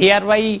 ARY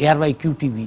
ARY QTV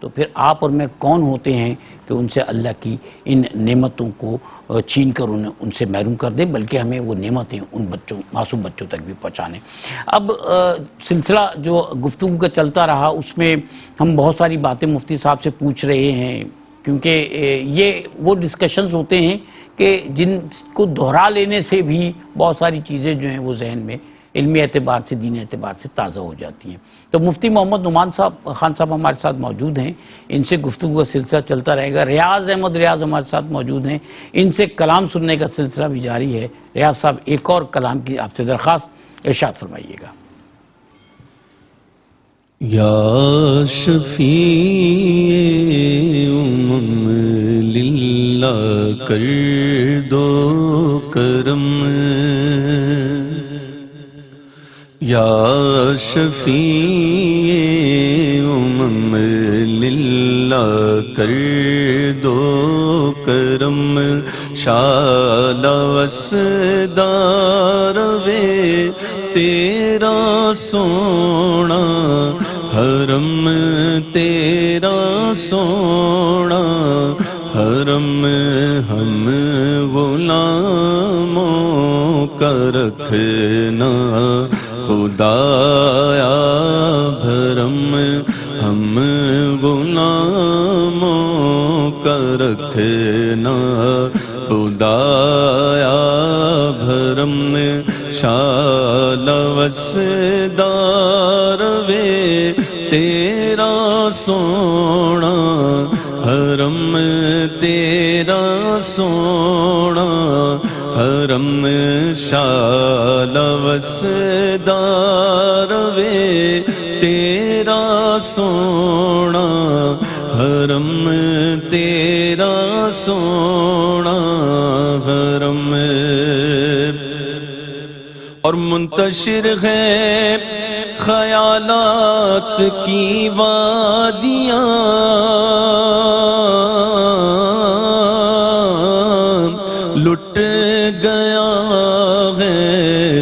تو پھر آپ اور میں کون ہوتے ہیں کہ ان سے اللہ کی ان نعمتوں کو چھین کر ان سے محروم کر دیں، بلکہ ہمیں وہ نعمتیں ان بچوں، معصوم بچوں تک بھی پہنچانے۔ اب سلسلہ جو گفتگو کا چلتا رہا اس میں ہم بہت ساری باتیں مفتی صاحب سے پوچھ رہے ہیں، کیونکہ یہ وہ ڈسکشنز ہوتے ہیں کہ جن کو دہرا لینے سے بھی بہت ساری چیزیں جو ہیں وہ ذہن میں علمی اعتبار سے، دینی اعتبار سے تازہ ہو جاتی ہیں۔ تو مفتی محمد نعمان صاحب خان صاحب ہمارے ساتھ موجود ہیں، ان سے گفتگو کا سلسلہ چلتا رہے گا۔ ریاض احمد ریاض ہمارے ساتھ موجود ہیں، ان سے کلام سننے کا سلسلہ بھی جاری ہے۔ ریاض صاحب، ایک اور کلام کی آپ سے درخواست، ارشاد فرمائیے گا۔ یا شفیع امم للہ کر دو کرم، یا شفیع امم للہ کر دو کرم، شال وسدار وے تیرا سونا حرم، تیرا سونا حرم، ہم غلاموں کا رکھنا خدایا بھرم، ہم غلاموں کا رکھنا خدایا بھرم، شال وسدار وے تیرا سونا حرم، تیرا سونا حرم، شال وسدار وے تیرا سونا حرم، تیرا سونا حرم، اور منتشر ہے خیالات کی وادیاں، لٹ گیا ہے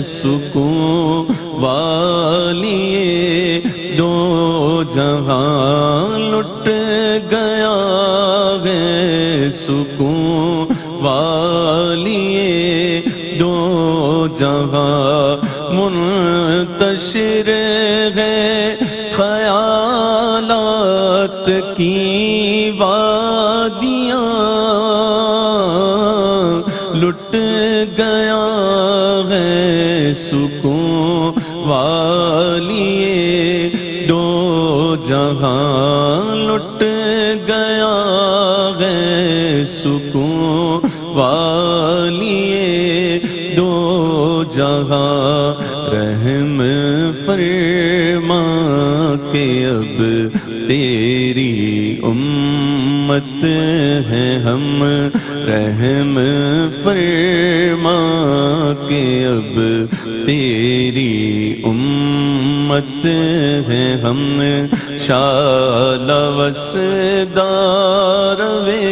سکون والیے دو جہاں، لٹ گیا ہے سکون والیے دو جہاں، منتشر ہے خیالات کی وادیاں، لٹ گیا ہے سکون والیے دو جہاں، لٹ گیا ہے سکون والیے دو جہاں، رحم فرما کہ اب تیری امت ہے ہم، رحم فرما کہ اب تیری امت ہے ہم، شال وسدار وے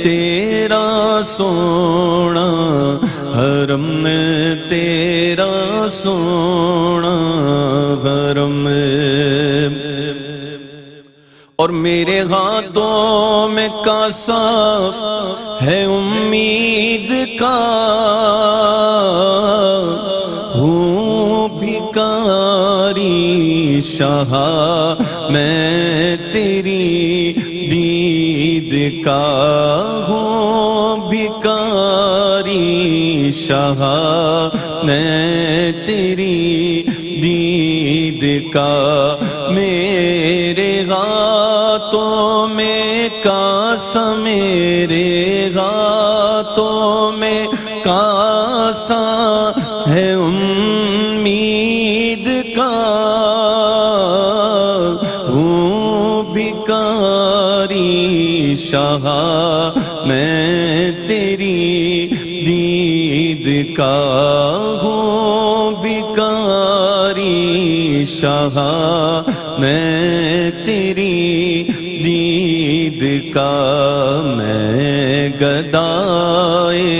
تیرا سونا حرم، تیرا سونا حرم، اور میرے ہاتھوں میں کاسا ہے امید کا، ہوں بھکاری شاہ میں تیری دید کا، ہوں بھکاری شاہ میں تیری دید کا، میرے ہاتھوں میں کاسا، میرے ہاتھوں میں کاسا ہے امید کا، ہوں بھکاری شاہ میں تیری دید کا، ہوں بھکاری شاہ میں تیری دید کا، میں گدائے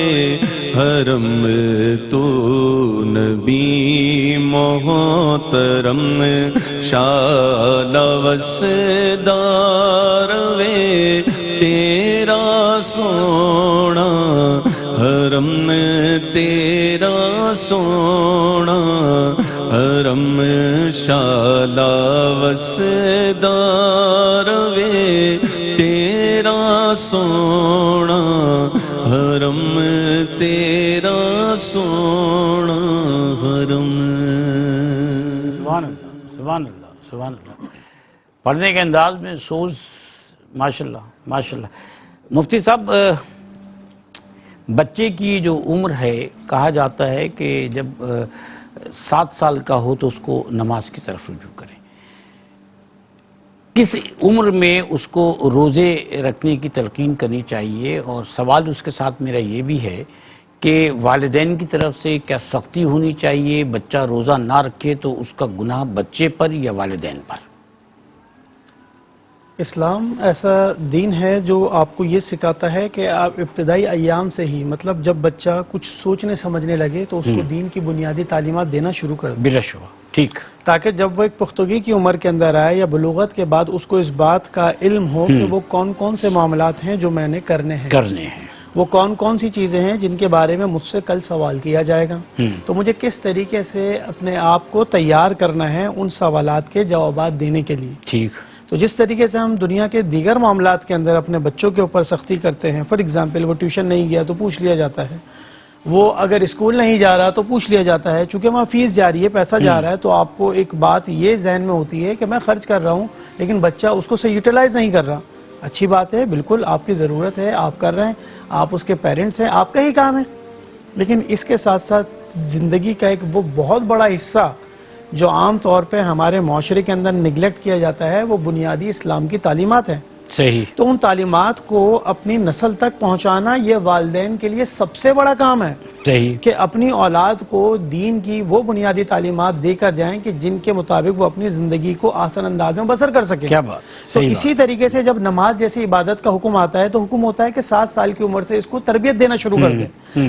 حرم تو نبی محترم شالا وسدار وے تیرا سونا حرم تیرا سونا حرم شالا وسدار وے تیرا سونا حرم تیرا سونا حرم. سبحان اللہ سبحان اللہ سبحان اللہ. پڑھنے کے انداز میں سوز ماشاءاللہ ماشاءاللہ. مفتی صاحب بچے کی جو عمر ہے کہا جاتا ہے کہ جب 7 سال کا ہو تو اس کو نماز کی طرف رجوع کریں. کس عمر میں اس کو روزے رکھنے کی تلقین کرنی چاہیے؟ اور سوال اس کے ساتھ میرا یہ بھی ہے کہ والدین کی طرف سے کیا سختی ہونی چاہیے؟ بچہ روزہ نہ رکھے تو اس کا گناہ بچے پر یا والدین پر؟ اسلام ایسا دین ہے جو آپ کو یہ سکھاتا ہے کہ آپ ابتدائی ایام سے ہی مطلب جب بچہ کچھ سوچنے سمجھنے لگے تو اس کو دین کی بنیادی تعلیمات دینا شروع کر دیں. بلا شبہ ٹھیک. تاکہ جب وہ ایک پختگی کی عمر کے اندر آئے یا بلوغت کے بعد اس کو اس بات کا علم ہو کہ وہ کون کون سے معاملات ہیں جو میں نے کرنے ہیں، وہ کون کون سی چیزیں ہیں جن کے بارے میں مجھ سے کل سوال کیا جائے گا، تو مجھے کس طریقے سے اپنے آپ کو تیار کرنا ہے ان سوالات کے جوابات دینے کے لیے. ٹھیک. تو جس طریقے سے ہم دنیا کے دیگر معاملات کے اندر اپنے بچوں کے اوپر سختی کرتے ہیں، فار ایگزامپل وہ ٹیوشن نہیں گیا تو پوچھ لیا جاتا ہے، وہ اگر اسکول نہیں جا رہا تو پوچھ لیا جاتا ہے، چونکہ وہاں فیس جاری ہے، پیسہ جا رہا ہے، تو آپ کو ایک بات یہ ذہن میں ہوتی ہے کہ میں خرچ کر رہا ہوں لیکن بچہ اس کو صحیح یوٹیلائز نہیں کر رہا. اچھی بات ہے، بالکل آپ کی ضرورت ہے، آپ کر رہے ہیں، آپ اس کے پیرنٹس ہیں، آپ کا ہی کام ہے، لیکن اس کے ساتھ ساتھ زندگی کا ایک وہ بہت بڑا حصہ جو عام طور پہ ہمارے معاشرے کے اندر نگلیکٹ کیا جاتا ہے وہ بنیادی اسلام کی تعلیمات ہیں. صحیح. تو ان تعلیمات کو اپنی نسل تک پہنچانا یہ والدین کے لیے سب سے بڑا کام ہے. صحیح. کہ اپنی اولاد کو دین کی وہ بنیادی تعلیمات دے کر جائیں کہ جن کے مطابق وہ اپنی زندگی کو آسان انداز میں بسر کر سکیں. کیا بات. تو اسی طریقے سے جب نماز جیسی عبادت کا حکم آتا ہے تو حکم ہوتا ہے کہ 7 سال کی عمر سے اس کو تربیت دینا شروع کر دیں.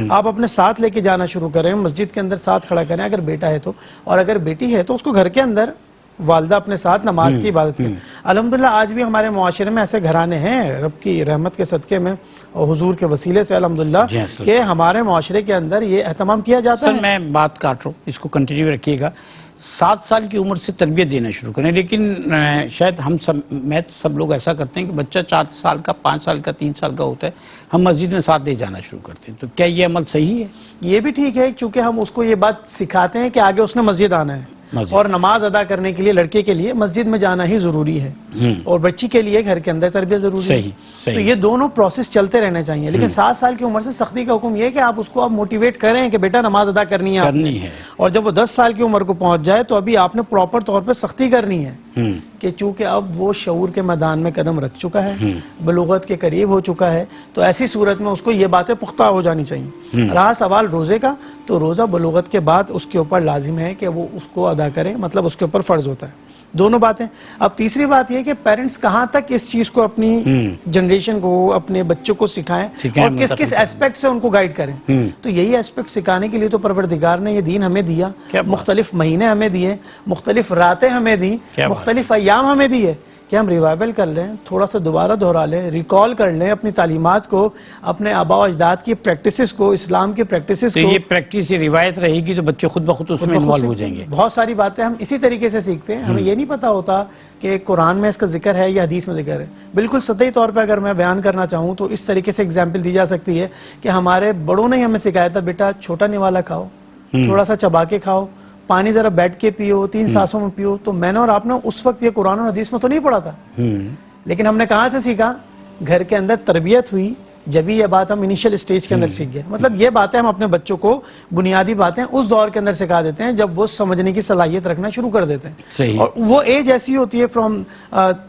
آپ اپنے ساتھ لے کے جانا شروع کریں، مسجد کے اندر ساتھ کھڑا کریں اگر بیٹا ہے تو، اور اگر بیٹی ہے تو اس کو گھر کے اندر والدہ اپنے ساتھ نماز کی عبادت کریں. الحمدللہ آج بھی ہمارے معاشرے میں ایسے گھرانے ہیں رب کی رحمت کے صدقے میں اور حضور کے وسیلے سے الحمدللہ کہ ہمارے معاشرے کے اندر یہ اہتمام کیا جاتا ہے. میں بات کاٹ رہا ہوں، اس کو کنٹینیو رکھیے گا. 7 سال کی عمر سے تربیت دینا شروع کریں، لیکن شاید ہم سب لوگ ایسا کرتے ہیں کہ بچہ 4 سال کا، 5 سال کا، 3 سال کا ہوتا ہے، ہم مسجد میں ساتھ لے جانا شروع کرتے ہیں. تو کیا یہ عمل صحیح ہے؟ یہ بھی ٹھیک ہے، چونکہ ہم اس کو یہ بات سکھاتے ہیں کہ آگے اس نے مسجد آنا ہے اور نماز ادا کرنے کے لیے لڑکے کے لیے مسجد میں جانا ہی ضروری ہے، اور بچی کے لیے گھر کے اندر تربیت ضروری ہے. تو یہ دونوں پروسیس چلتے رہنے چاہیے. لیکن 7 سال کی عمر سے سختی کا حکم یہ ہے کہ آپ اس کو موٹیویٹ کریں کہ بیٹا نماز ادا کرنی ہے. اور جب وہ 10 سال کی عمر کو پہنچ جائے تو ابھی آپ نے پراپر طور پہ سختی کرنی ہے کہ چونکہ اب وہ شعور کے میدان میں قدم رکھ چکا ہے، بلوغت کے قریب ہو چکا ہے، تو ایسی صورت میں اس کو یہ باتیں پختہ ہو جانی چاہیے. رہا سوال روزے کا، تو روزہ بلوغت کے بعد اس کے اوپر لازم ہے کہ وہ اس کو ادا کرے، مطلب اس کے اوپر فرض ہوتا ہے. دونوں باتیں. اب تیسری بات یہ کہ پیرنٹس کہاں تک اس چیز کو اپنی جنریشن کو، اپنے بچوں کو سکھائیں اور کس کس ایسپیکٹ سے ان کو گائیڈ کریں. تو یہی ایسپیکٹ سکھانے کے لیے تو پروردگار نے یہ دین ہمیں دیا، مختلف مہینے ہمیں دیے، مختلف راتیں ہمیں دی، مختلف ایام ہمیں دیے کہ ہم ریوائول کر لیں، تھوڑا سا دوبارہ دہرا لیں، ریکال کر لیں اپنی تعلیمات کو، اپنے آباء و اجداد کی پریکٹسز کو، اسلام کی پریکٹسز کو. یہ پریکٹس، یہ روایت رہے گی تو بچے خود بخود اس میں انوالو ہو جائیں گے. بہت ساری باتیں ہم اسی طریقے سے سیکھتے ہیں. ہمیں یہ نہیں پتا ہوتا کہ قرآن میں اس کا ذکر ہے یا حدیث میں ذکر ہے. بالکل سطحی طور پہ اگر میں بیان کرنا چاہوں تو اس طریقے سے اگزامپل دی جا سکتی ہے کہ ہمارے بڑوں نے ہمیں سکھایا تھا بیٹا چھوٹا نوالا کھاؤ، تھوڑا سا چبا کے کھاؤ، پانی ذرا بیٹھ کے پیو، 3 سانسوں میں پیو. تو میں نے اور آپ نے اس وقت یہ قرآن اور حدیث میں تو نہیں پڑھا تھا، لیکن ہم نے کہاں سے سیکھا؟ گھر کے اندر تربیت ہوئی، جبھی یہ بات ہم انیشل اسٹیج کے اندر سیکھ گئے. مطلب یہ باتیں ہم اپنے بچوں کو بنیادی باتیں اس دور کے اندر سکھا دیتے ہیں جب وہ سمجھنے کی صلاحیت رکھنا شروع کر دیتے ہیں. اور وہ ایج ایسی ہوتی ہے فرام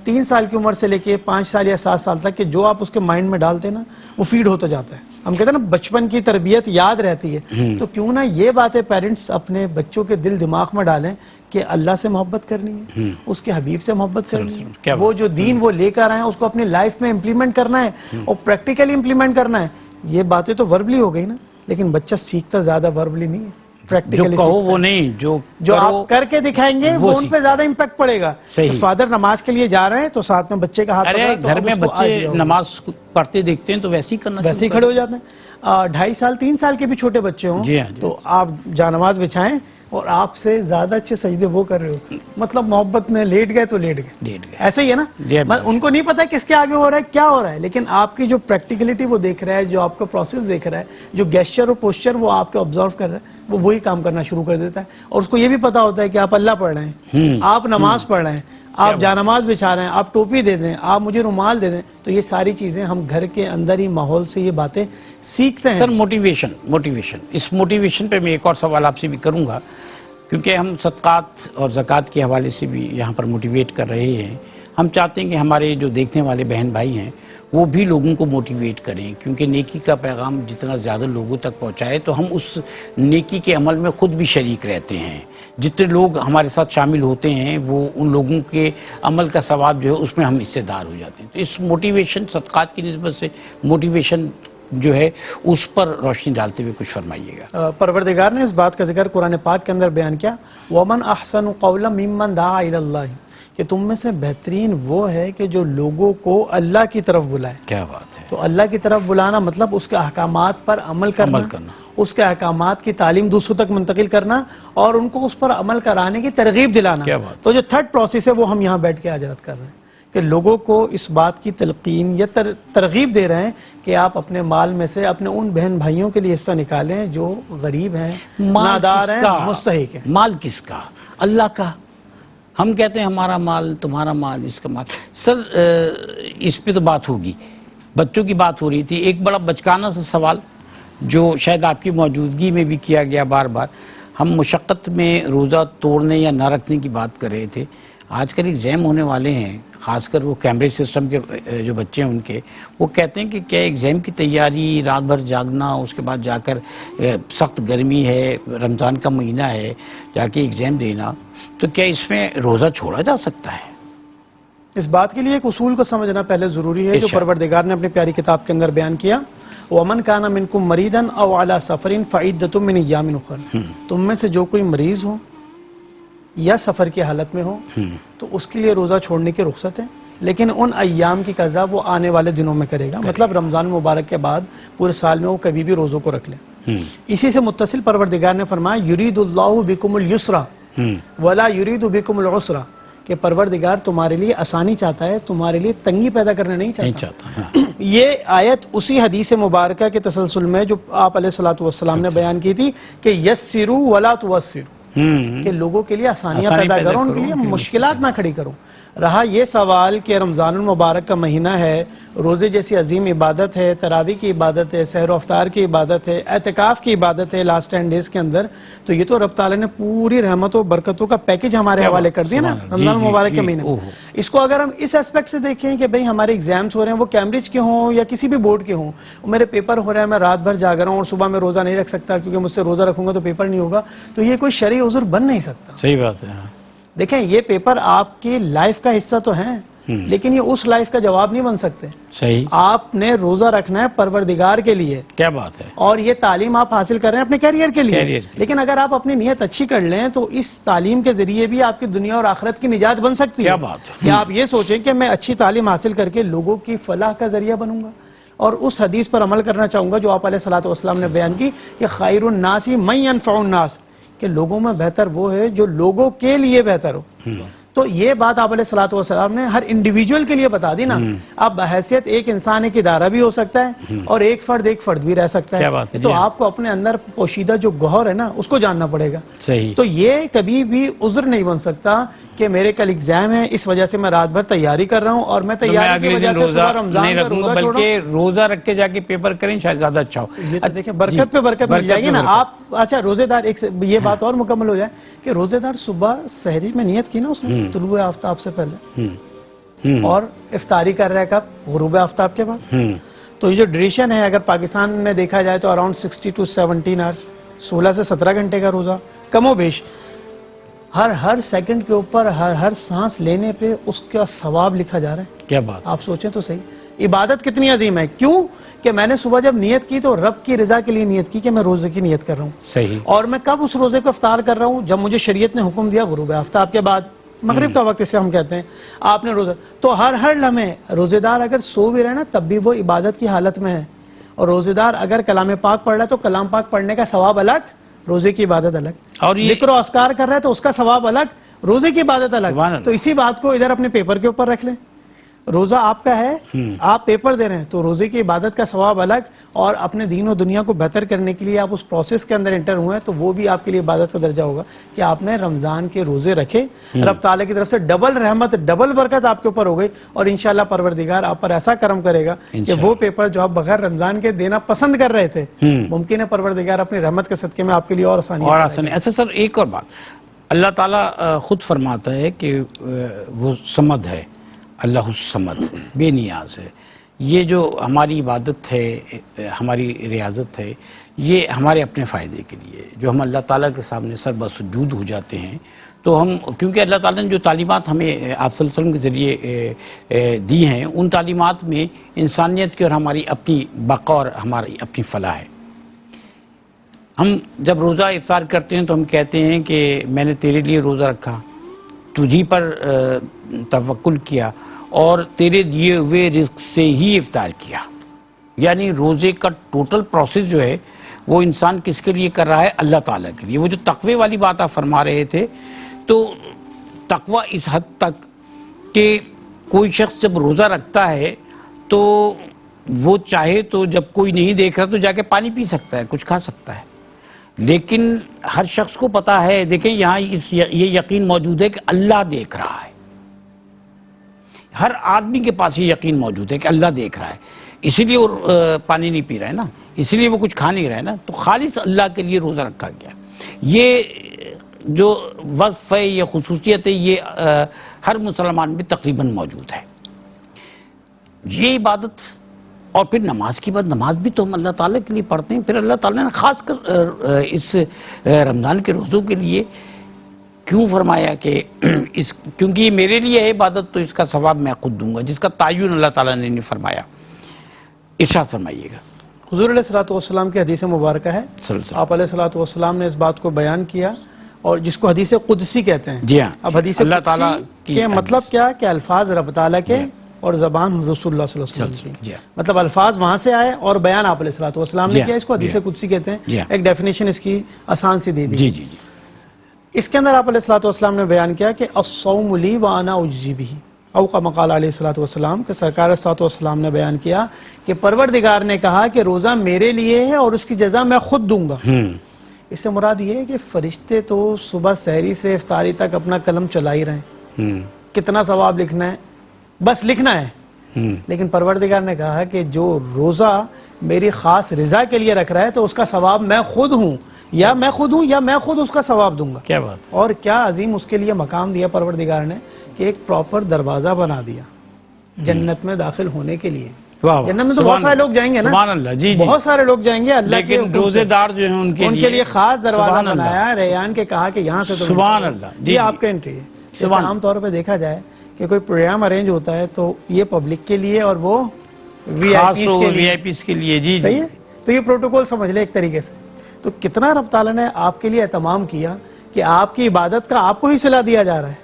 3 سال کی عمر سے لے کے 5 سال یا 7 سال تک کہ جو آپ اس کے مائنڈ میں ڈالتے ہیں نا وہ فیڈ ہوتا جاتا ہے. ہم کہتے ہیں نا بچپن کی تربیت یاد رہتی ہے. تو کیوں نہ یہ باتیں پیرنٹس اپنے بچوں کے دل دماغ میں ڈالیں کہ اللہ سے محبت کرنی ہے، اس کے حبیب سے محبت کرنی ہے، وہ جو دین وہ لے کر آئے ہیں اس کو اپنی لائف میں امپلیمنٹ کرنا ہے اور پریکٹیکلی امپلیمنٹ کرنا ہے. یہ باتیں تو وربلی ہو گئی نا، لیکن بچہ سیکھتا زیادہ وربلی نہیں ہے. practically کہو سیکھتا وہ ہے. نہیں، جو جو آپ کر کے دکھائیں گے وہ ان پہ زیادہ امپیکٹ پڑے گا. صحیح. فادر نماز کے لیے جا رہے ہیں تو ساتھ میں بچے کا ہاتھ پکڑا ارے تو گھر اب میں اس کو بچے idea ہوگا. نماز پڑھتے دیکھتے ہیں تو ویسے ہی کرنا ویسے ہی کھڑے ہو جاتے ہیں. 2.5 سال 3 سال کے بھی چھوٹے بچے ہوں جی ہاں، جی. تو آپ جانماز بچھائیں اور آپ سے زیادہ اچھے سجدے وہ کر رہے ہوتے ہیں. مطلب محبت میں لیٹ گئے تو لیٹ گئے. لیٹ گئے. ایسے ہی ہے نا. جی، ان کو نہیں پتا کس کے آگے ہو رہا ہے کیا ہو رہا ہے، لیکن آپ کی جو پریکٹیکلٹی وہ دیکھ رہا ہے، جو آپ کا پروسیس دیکھ رہا ہے، جو گیسچر اور پوسچر وہ آپ کو آبزرو کر رہا ہے، وہ وہی کام کرنا شروع کر دیتا ہے. اور اس کو یہ بھی پتا ہوتا ہے کہ آپ اللہ پڑھ رہے ہیں، آپ نماز پڑھ رہے ہیں، آپ جانماز بچھا رہے ہیں، آپ ٹوپی دے دیں، آپ مجھے رومال دے دیں. تو یہ ساری چیزیں ہم گھر کے اندر ہی ماحول سے یہ باتیں سیکھتے ہیں. سر موٹیویشن، اس موٹیویشن پہ میں ایک اور سوال آپ سے بھی کروں گا، کیونکہ ہم صدقات اور زکوٰۃ کے حوالے سے بھی یہاں پر موٹیویٹ کر رہے ہیں. ہم چاہتے ہیں کہ ہمارے جو دیکھنے والے بہن بھائی ہیں وہ بھی لوگوں کو موٹیویٹ کریں، کیونکہ نیکی کا پیغام جتنا زیادہ لوگوں تک پہنچائے تو ہم اس نیکی کے عمل میں خود بھی شریک رہتے ہیں. جتنے لوگ ہمارے ساتھ شامل ہوتے ہیں وہ ان لوگوں کے عمل کا ثواب جو ہے اس میں ہم حصے دار ہو جاتے ہیں. تو اس موٹیویشن، صدقات کی نسبت سے موٹیویشن جو ہے اس پر روشنی ڈالتے ہوئے کچھ فرمائیے گا. پروردگار نے اس بات کا ذکر قرآن پاک کے اندر بیان کیا، وَمَنْ أَحْسَنُ قَوْلًا مِمَّنْ دَعَا إِلَى اللَّهِ، کہ تم میں سے بہترین وہ ہے کہ جو لوگوں کو اللہ کی طرف بلائے. کیا بات ہے. تو اللہ کی طرف بلانا مطلب اس کے احکامات پر عمل کرنا، اس کے احکامات کی تعلیم دوسروں تک منتقل کرنا اور ان کو اس پر عمل کرانے کی ترغیب دلانا. تو جو تھرڈ پروسیس ہے وہ ہم یہاں بیٹھ کے حضرت کر رہے ہیں کہ لوگوں کو اس بات کی تلقین یا ترغیب دے رہے ہیں کہ آپ اپنے مال میں سے اپنے ان بہن بھائیوں کے لیے حصہ نکالیں جو غریب ہیں، نادار ہیں، مستحق ہیں. مال کس کا؟ اللہ کا. ہم کہتے ہیں ہمارا مال، تمہارا مال، اس کا مال. سر اس پہ تو بات ہوگی، بچوں کی بات ہو رہی تھی. ایک بڑا بچکانہ سا سوال جو شاید آپ کی موجودگی میں بھی کیا گیا بار بار، ہم مشقت میں روزہ توڑنے یا نہ رکھنے کی بات کر رہے تھے. آج کل ایگزام ہونے والے ہیں، خاص کر وہ کیمبرج سسٹم کے جو بچے ہیں ان کے، وہ کہتے ہیں کہ کیا ایگزام کی تیاری، رات بھر جاگنا، اس کے بعد جا کر سخت گرمی ہے، رمضان کا مہینہ ہے، جا کے ایگزام دینا، تو کیا اس میں روزہ چھوڑا جا سکتا ہے؟ اس بات کے لیے ایک اصول کو سمجھنا پہلے ضروری ہے جو پروردگار نے اپنی پیاری کتاب کے اندر بیان کیا، وَمَنْ كَانَ مِنْكُمْ مَرِيدًا أَوْ عَلَى سَفَرٍ فَعِدَّةٌ مِّنْ أَيَّامٍ أُخَرَ. تم میں سے جو کوئی مریض ہو یا سفر کی حالت میں ہو تو اس کے لیے روزہ چھوڑنے کی رخصت ہے، لیکن ان ایام کی قضا وہ آنے والے دنوں میں کرے گا. مطلب رمضان مبارک کے بعد پورے سال میں وہ کبھی بھی روزوں کو رکھ لے. اسی سے متصل پروردگار نے فرمایا یرید اللہ بکم اليسر ولا یرید بکم العسر، کہ پروردگار تمہارے لیے آسانی چاہتا ہے، تمہارے لیے تنگی پیدا کرنا نہیں چاہتا. یہ آیت اسی حدیث مبارکہ کے تسلسل میں جو آپ علیہ الصلوۃ والسلام نے بیان کی تھی کہ یسروا ولا تعسروا، کہ لوگوں کے لیے آسانیاں پیدا کرو، ان کے لیے مشکلات نہ کھڑی کرو. رہا یہ سوال کہ رمضان المبارک کا مہینہ ہے، روزے جیسی عظیم عبادت ہے، تراویح کی عبادت ہے، سحر و افطار کی عبادت ہے، اعتکاف کی عبادت ہے لاسٹ 10 ڈیز کے اندر، تو یہ تو رب تعالیٰ نے پوری رحمت و برکتوں کا پیکج ہمارے حوالے کر دیا نا رمضان المبارک کے مہینے. اس کو اگر ہم اس اسپیکٹ سے دیکھیں کہ بھئی ہمارے ایگزامز ہو رہے ہیں، وہ کیمبرج کے ہوں یا کسی بھی بورڈ کے ہوں، میرے پیپر ہو رہے ہیں، میں رات بھر جاگ رہا ہوں اور صبح میں روزہ نہیں رکھ سکتا کیونکہ مجھ سے روزہ رکھوں گا تو پیپر نہیں ہوگا، تو یہ کوئی شرعی عذر بن نہیں سکتا. صحیح بات ہے. دیکھیں یہ پیپر آپ کی لائف کا حصہ تو ہیں، لیکن یہ اس لائف کا جواب نہیں بن سکتے. صحیح. آپ نے روزہ رکھنا ہے پروردگار کے لیے. کیا بات ہے. اور یہ تعلیم آپ حاصل کر رہے ہیں اپنے کیریئر کے لیے. لیکن اگر آپ اپنی نیت اچھی کر لیں تو اس تعلیم کے ذریعے بھی آپ کی دنیا اور آخرت کی نجات بن سکتی ہے. کیا بات ہے. کہ آپ یہ سوچیں کہ میں اچھی تعلیم حاصل کر کے لوگوں کی فلاح کا ذریعہ بنوں گا. اور اس حدیث پر عمل کرنا چاہوں گا جو آپ علیہ الصلوۃ والسلام نے بیان کی کہ خیر الناس من ينفع الناس، کہ لوگوں میں بہتر وہ ہے جو لوگوں کے لیے بہتر ہو. تو یہ بات آپ علیہ الصلوۃ والسلام نے ہر انڈیویجول کے لیے بتا دی نا. اب بحیثیت ایک انسان ایک ادارہ بھی ہو سکتا ہے اور ایک فرد بھی رہ سکتا ہے. تو آپ کو اپنے اندر پوشیدہ جو گوہر ہے نا اس کو جاننا پڑے گا. تو یہ کبھی بھی عذر نہیں بن سکتا کہ میرے کل ایگزام ہے اس وجہ سے میں رات بھر تیاری کر رہا ہوں اور میں تیاری کی وجہ سے صبح رمضان کا روزہ چھوڑ رہا ہوں. بلکہ روزہ رکھ کے جا کے پیپر کریں شاید زیادہ اچھا ہو. یہ تو دیکھیں برکت پہ برکت مل جائے گی نا. آپ اچھا روزے دار ایک یہ بات اور مکمل ہو جائے کہ روزے دار صبح سحری میں نیت کی نا اس نے طلوع آفتاب سے پہلے اور افطاری کر رہا ہے کب؟ غروب آفتاب کے بعد. تو یہ جو ڈریشن ہے اگر پاکستان میں دیکھا جائے تو اراؤنڈ 60 to 17 آورس، 16 سے 17 گھنٹے کا روزہ کم و بیش. ہر سیکنڈ کے اوپر ہر سانس لینے پہ اس کا ثواب لکھا جا رہا ہے. کیا بات. آپ سوچیں تو صحیح عبادت کتنی عظیم ہے. کیوں کہ میں نے صبح جب نیت کی تو رب کی رضا کے لیے نیت کی کہ میں روزے کی نیت کر رہا ہوں. صحیح. اور میں کب اس روزے کو افطار کر رہا ہوں؟ جب مجھے شریعت نے حکم دیا غروب آفتاب کے بعد، مغرب کا وقت اسے ہم کہتے ہیں، آپ نے روزہ. تو ہر لمحے روزے دار اگر سو بھی رہے نا تب بھی وہ عبادت کی حالت میں ہے. اور روزے دار اگر کلام پاک پڑھ رہا ہے تو کلام پاک پڑھنے کا ثواب الگ، روزے کی عبادت الگ. اور ذکر و اذکار کر رہا ہے تو اس کا ثواب الگ، روزے کی عبادت الگ. تو اسی بات کو ادھر اپنے پیپر کے اوپر رکھ لیں. روزہ آپ کا ہے، آپ پیپر دے رہے ہیں تو روزے کی عبادت کا ثواب الگ، اور اپنے دین و دنیا کو بہتر کرنے کے لیے آپ اس پروسیس کے اندر انٹر ہوئے ہیں تو وہ بھی آپ کے لیے عبادت کا درجہ ہوگا کہ آپ نے رمضان کے روزے رکھے. رب تعالیٰ کی طرف سے ڈبل رحمت، ڈبل برکت آپ کے اوپر ہو گئی. اور انشاءاللہ پروردگار آپ پر ایسا کرم کرے گا کہ وہ پیپر جو آپ بغیر رمضان کے دینا پسند کر رہے تھے، ممکن ہے پروردگار اپنی رحمت کے صدقے میں آپ کے لیے اور آسانی. ایسا سر ایک اور بات، اللہ تعالیٰ خود فرماتا ہے کہ وہ صمد ہے، اللہ الصمد، بے نیاز ہے. یہ جو ہماری عبادت ہے، ہماری ریاضت ہے، یہ ہمارے اپنے فائدے کے لیے. جو ہم اللہ تعالیٰ کے سامنے سر بسجود ہو جاتے ہیں تو ہم، کیونکہ اللہ تعالیٰ نے جو تعلیمات ہمیں آپ صلی اللہ علیہ وسلم کے ذریعے دی ہیں، ان تعلیمات میں انسانیت کی اور ہماری اپنی بقا اور ہماری اپنی فلاح ہے. ہم جب روزہ افطار کرتے ہیں تو ہم کہتے ہیں کہ میں نے تیرے لیے روزہ رکھا، تجھی پر توکل کیا اور تیرے دیے ہوئے رزق سے ہی افطار کیا. یعنی روزے کا ٹوٹل پروسیس جو ہے وہ انسان کس کے لیے کر رہا ہے؟ اللہ تعالیٰ کے لیے. وہ جو تقوی والی بات آپ فرما رہے تھے، تو تقوی اس حد تک کہ کوئی شخص جب روزہ رکھتا ہے تو وہ چاہے تو جب کوئی نہیں دیکھ رہا تو جا کے پانی پی سکتا ہے، کچھ کھا سکتا ہے. لیکن ہر شخص کو پتا ہے، دیکھیں یہاں یہ یقین موجود ہے کہ اللہ دیکھ رہا ہے. ہر آدمی کے پاس یہ یقین موجود ہے کہ اللہ دیکھ رہا ہے، اسی لیے وہ پانی نہیں پی رہا ہے نا، اسی لیے وہ کچھ کھا نہیں رہا ہے نا. تو خالص اللہ کے لیے روزہ رکھا گیا. یہ جو وصف ہے، یہ خصوصیت ہے، یہ ہر مسلمان میں تقریباً موجود ہے. یہ عبادت، اور پھر نماز کی بات، نماز بھی تو ہم اللہ تعالیٰ کے لیے پڑھتے ہیں. پھر اللہ تعالیٰ نے خاص کر اس رمضان کے روزوں کے لیے کیوں فرمایا کہ کیونکہ یہ میرے لیے ہے عبادت تو اس کا ثواب میں خود دوں گا، جس کا تعین اللہ تعالیٰ نے نہیں فرمایا. ارشاد فرمائیے گا. حضور علیہ الصلوۃ والسلام کی حدیث مبارکہ ہے، آپ علیہ الصلوۃ والسلام نے اس بات کو بیان کیا، اور جس کو حدیث قدسی کہتے ہیں. جی ہاں. اب حدیث اللہ تعالیٰ کے مطلب کیا کہ الفاظ رب تعالیٰ کے اور زبان رسول اللہ صلی اللہ علیہ وسلم کی. مطلب الفاظ وہاں سے آئے اور بیان آپ علیہ الصلوۃ والسلام نے کیا. اس کو حدیث قدسی کہتے ہیں. ایک ڈیفینیشن اس کی آسان سی دے دی. جی جی جی. اس کے اندر آپ علیہ الصلوۃ والسلام نے بیان کیا کہ الصوم لی وانا اجزی بہ، او کما قال علیہ الصلوۃ والسلام، کہ سرکار علیہ الصلوۃ والسلام نے بیان کیا کہ پروردگار نے کہا کہ روزہ میرے لیے ہے اور اس کی جزا میں خود دوں گا. اس سے مراد یہ ہے کہ فرشتے تو صبح سحری سے افطاری تک اپنا قلم چلا ہی رہے ہیں، کتنا ثواب لکھنا ہے بس لکھنا ہے. لیکن پروردگار نے کہا کہ جو روزہ میری خاص رضا کے لیے رکھ رہا ہے تو اس کا ثواب میں خود ہوں، یا میں خود ہوں یا میں خود اس کا ثواب دوں گا. کیا بات. اور کیا عظیم اس کے لیے مقام دیا پروردگار نے کہ ایک پراپر دروازہ بنا دیا جنت میں داخل ہونے کے لیے. جنت میں تو بہت سارے لوگ جائیں گے نا، سبحان اللہ. جی بہت سارے لوگ جائیں گے اللہ کے لیکن روزے دار جو ہیں ان کے لیے خاص دروازہ بنایا ہے. ریان کے کہا کہ یہاں سے تو سبحان اللہ یہ آپ کا انٹری ہے. جیسے عام طور پہ دیکھا جائے کہ کوئی پروگرام ارینج ہوتا ہے تو یہ پبلک کے لیے اور وہ وی آئی پیز کے لیے. جی صحیح ہے. تو یہ پروٹوکول سمجھ لے ایک طریقے سے. تو کتنا رب تعالیٰ نے آپ کے لیے اہتمام کیا کہ آپ کی عبادت کا آپ کو ہی صلہ دیا جا رہا ہے.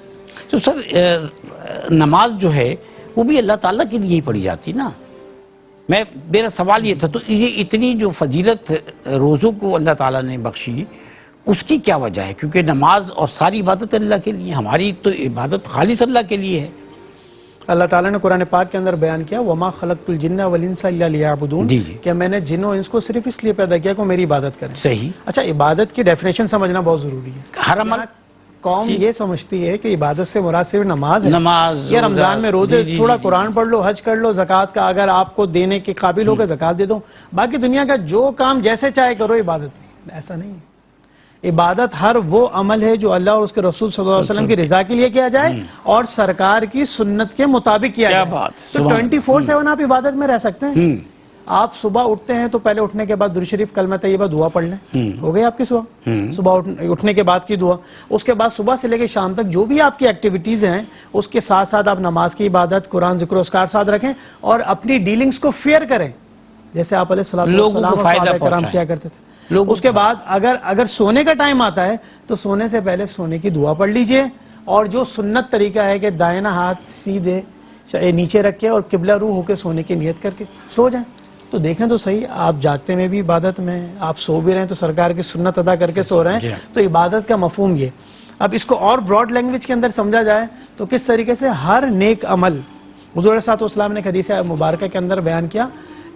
تو سر نماز جو ہے وہ بھی اللہ تعالیٰ کے لیے ہی پڑھی جاتی نا. میرا سوال یہ تھا، تو یہ اتنی جو فضیلت روزوں کو اللہ تعالیٰ نے بخشی، اس کی کیا وجہ ہے؟ کیونکہ نماز اور ساری عبادت اللہ کے لیے، ہماری تو عبادت خالص اللہ کے لیے ہے. اللہ تعالیٰ نے قرآن پاک کے اندر بیان کیا وَمَا خَلَقْتُ الْجِنَّ وَالْإِنسَ إِلَّا لِيَعْبُدُونَ، کہ میں نے جن و انس کو صرف اس لیے پیدا کیا کہ وہ میری عبادت کریں. صحیح. اچھا، عبادت کی ڈیفینیشن سمجھنا بہت ضروری ہے. ہر عمل قوم یہ سمجھتی ہے کہ عبادت سے مراد صرف نماز ہے. نماز یا رمضان میں روزے، تھوڑا قرآن پڑھ لو، حج کر لو، زکوٰۃ کا اگر آپ کو دینے کے قابل ہوگا زکوٰۃ دے دو، باقی دنیا کا جو کام جیسے چاہے کرو، عبادت نہیں. ایسا نہیں ہے. عبادت ہر وہ عمل ہے جو اللہ اور اس کے رسول صلی اللہ علیہ وسلم کی رضا کے لیے کیا جائے اور سرکار کی سنت کے مطابق کیا جائے. تو 24/7 آپ عبادت میں رہ سکتے ہیں. آپ صبح اٹھتے ہیں تو پہلے اٹھنے کے بعد درود شریف کلمہ طیبہ دعا پڑھ لیں، ہو گئی آپ کی صبح اٹھنے کے بعد کی دعا. اس کے بعد صبح سے لے کے شام تک جو بھی آپ کی ایکٹیویٹیز ہیں اس کے ساتھ ساتھ آپ نماز کی عبادت، قرآن، ذکر و اذکار ساتھ رکھیں اور اپنی ڈیلنگز کو فیئر کریں جیسے آپ علیہ السلام اور صحابہ کرام کیا کرتے تھے. اس کے بعد اگر سونے کا ٹائم آتا ہے تو سونے سے پہلے سونے کی دعا پڑھ لیجئے، اور جو سنت طریقہ ہے کہ دائنا ہاتھ سیدھے نیچے رکھ کے اور قبلہ رو ہو کے سونے کی نیت کر کے سو جائیں. تو دیکھیں تو صحیح، آپ جاگتے میں بھی عبادت میں، آپ سو بھی رہے ہیں تو سرکار کی سنت ادا کر کے سو رہے ہیں. تو عبادت کا مفہوم یہ. اب اس کو اور براڈ لینگویج کے اندر سمجھا جائے تو کس طریقے سے ہر نیک عمل، حضور صلی اللہ علیہ وسلم نے حدیث مبارکہ کے اندر بیان کیا،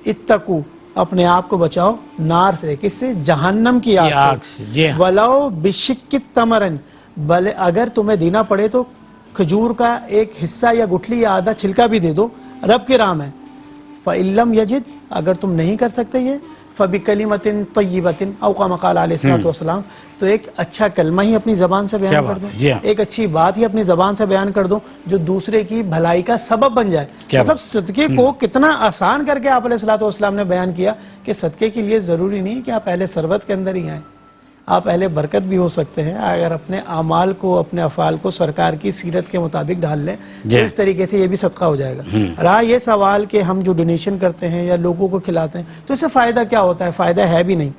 اتقو، اپنے آپ کو بچاؤ، نار سے، کس سے؟ جہنم کی آگ سے، ولو بشق تمرن، بھلے اگر تمہیں دینا پڑے تو کھجور کا ایک حصہ یا گٹھلی یا آدھا چھلکا بھی دے دو، رب کے رام ہے. فَإِن لَمْ يَجِدْ، اگر تم نہیں کر سکتے یہ، فَبِكَلِمَةٍ طَيِّبَةٍ او كما قال علیہ الصلوۃ والسلام، تو ایک اچھا کلمہ ہی اپنی زبان سے بیان کر دو، ایک اچھی بات ہی اپنی زبان سے بیان کر دو جو دوسرے کی بھلائی کا سبب بن جائے. مطلب صدقے کو کتنا آسان کر کے آپ علیہ الصلوۃ والسلام نے بیان کیا کہ صدقے کے لیے ضروری نہیں کہ آپ اہل ثروت کے اندر ہی آئیں، آپ اہل برکت بھی ہو سکتے ہیں اگر اپنے اعمال کو، اپنے افعال کو سرکار کی سیرت کے مطابق ڈھال لیں تو اس طریقے سے یہ بھی صدقہ ہو جائے گا. رہا یہ سوال کہ ہم جو ڈونیشن کرتے ہیں یا لوگوں کو کھلاتے ہیں تو اس سے فائدہ کیا ہوتا ہے؟ فائدہ ہے بھی نہیں.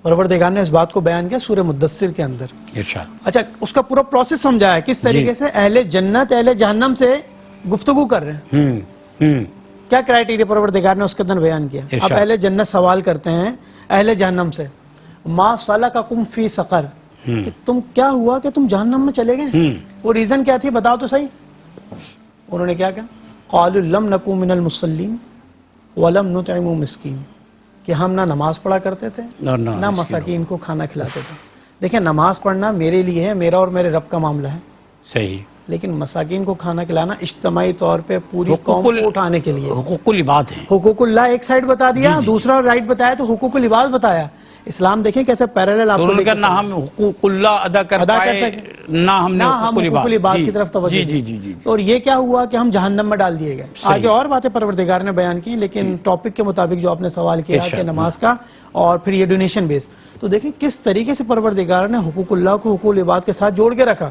پروردگار نے اس بات کو بیان کیا سورہ مدثر کے اندر. اچھا، اس کا پورا پروسیس سمجھا ہے کس طریقے سے اہل جنت اہل جہنم سے گفتگو کر رہے ہیں. کیا کرائٹیریا پروردگار نے اس کے اندر بیان کیا. اب اہل جنت سوال کرتے ہیں اہل جہنم سے، ما سلککم فی سقر، کہ تم کیا ہوا کہ تم جہنم میں چلے گئے؟ وہ ریزن کیا تھی بتاؤ تو صحیح. انہوں نے کیا کہا؟ قالوا لم نکو من المصلین ولم نطعم مسکین، کہ ہم نہ نماز پڑھا کرتے تھے نہ مساکین کو کھانا کھلاتے تھے. دیکھیں نماز پڑھنا میرے لیے ہے، میرا اور میرے رب کا معاملہ ہے، صحیح، لیکن مساکین کو کھانا کھلانا اجتماعی طور پہ پوری قوم کو اٹھانے کے لیے حقوق العباد ہیں. حقوق اللہ ایک سائڈ بتا دیا، دوسرا رائٹ بتایا تو حقوق العباد بتایا. اسلام دیکھیں کیسے پیرالل آپ کو لے کے نہ ہم حقوق اللہ ادا کر پائے نہ ہم نے حقوق العباد کی طرف توجہ دی. اور یہ کیا ہوا کہ ہم جہنم میں ڈال دیے گئے. آگے اور باتیں پروردگار نے بیان کی، لیکن ٹاپک کے مطابق جو آپ نے سوال کیا کہ نماز کا اور پھر یہ ڈونیشن بیس، تو دیکھیں کس طریقے سے پروردگار نے حقوق اللہ کو حقوق العباد کے ساتھ جوڑ کے رکھا.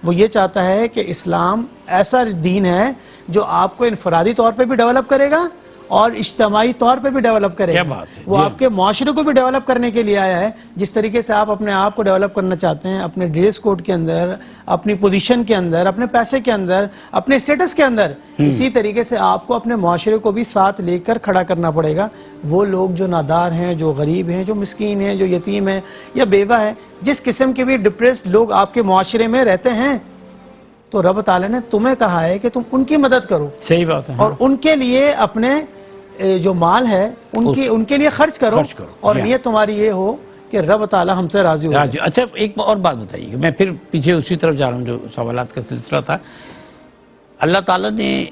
وہ یہ چاہتا ہے کہ اسلام ایسا دین ہے جو آپ کو انفرادی طور پہ بھی ڈیولپ کرے گا اور اجتماعی طور پہ بھی ڈیولپ کرے گا. وہ آپ کے معاشرے کو بھی ڈیولپ کرنے کے لیے آیا ہے. جس طریقے سے آپ اپنے آپ کو ڈیولپ کرنا چاہتے ہیں اپنے ڈریس کوڈ کے اندر، اپنی پوزیشن کے اندر، اپنے پیسے کے اندر، اپنے اسٹیٹس کے اندر، اسی طریقے سے آپ کو اپنے معاشرے کو بھی ساتھ لے کر کھڑا کرنا پڑے گا. وہ لوگ جو نادار ہیں، جو غریب ہیں، جو مسکین ہیں، جو یتیم ہیں یا بیوہ ہیں، جس قسم کے بھی ڈپریسڈ لوگ آپ کے معاشرے میں رہتے ہیں، تو رب تعالیٰ نے تمہیں کہا ہے کہ تم ان کی مدد کرو. صحیح بات ہے. اور ان کے لیے اپنے جو مال ہے ان کے لیے خرچ کرو اور نیت تمہاری یہ ہو کہ رب تعالیٰ ہم سے راضی ہو. اچھا، ایک اور بات بتائیے، میں پھر پیچھے اسی طرف جا رہا ہوں جو سوالات کا سلسلہ تھا. اللہ تعالیٰ نے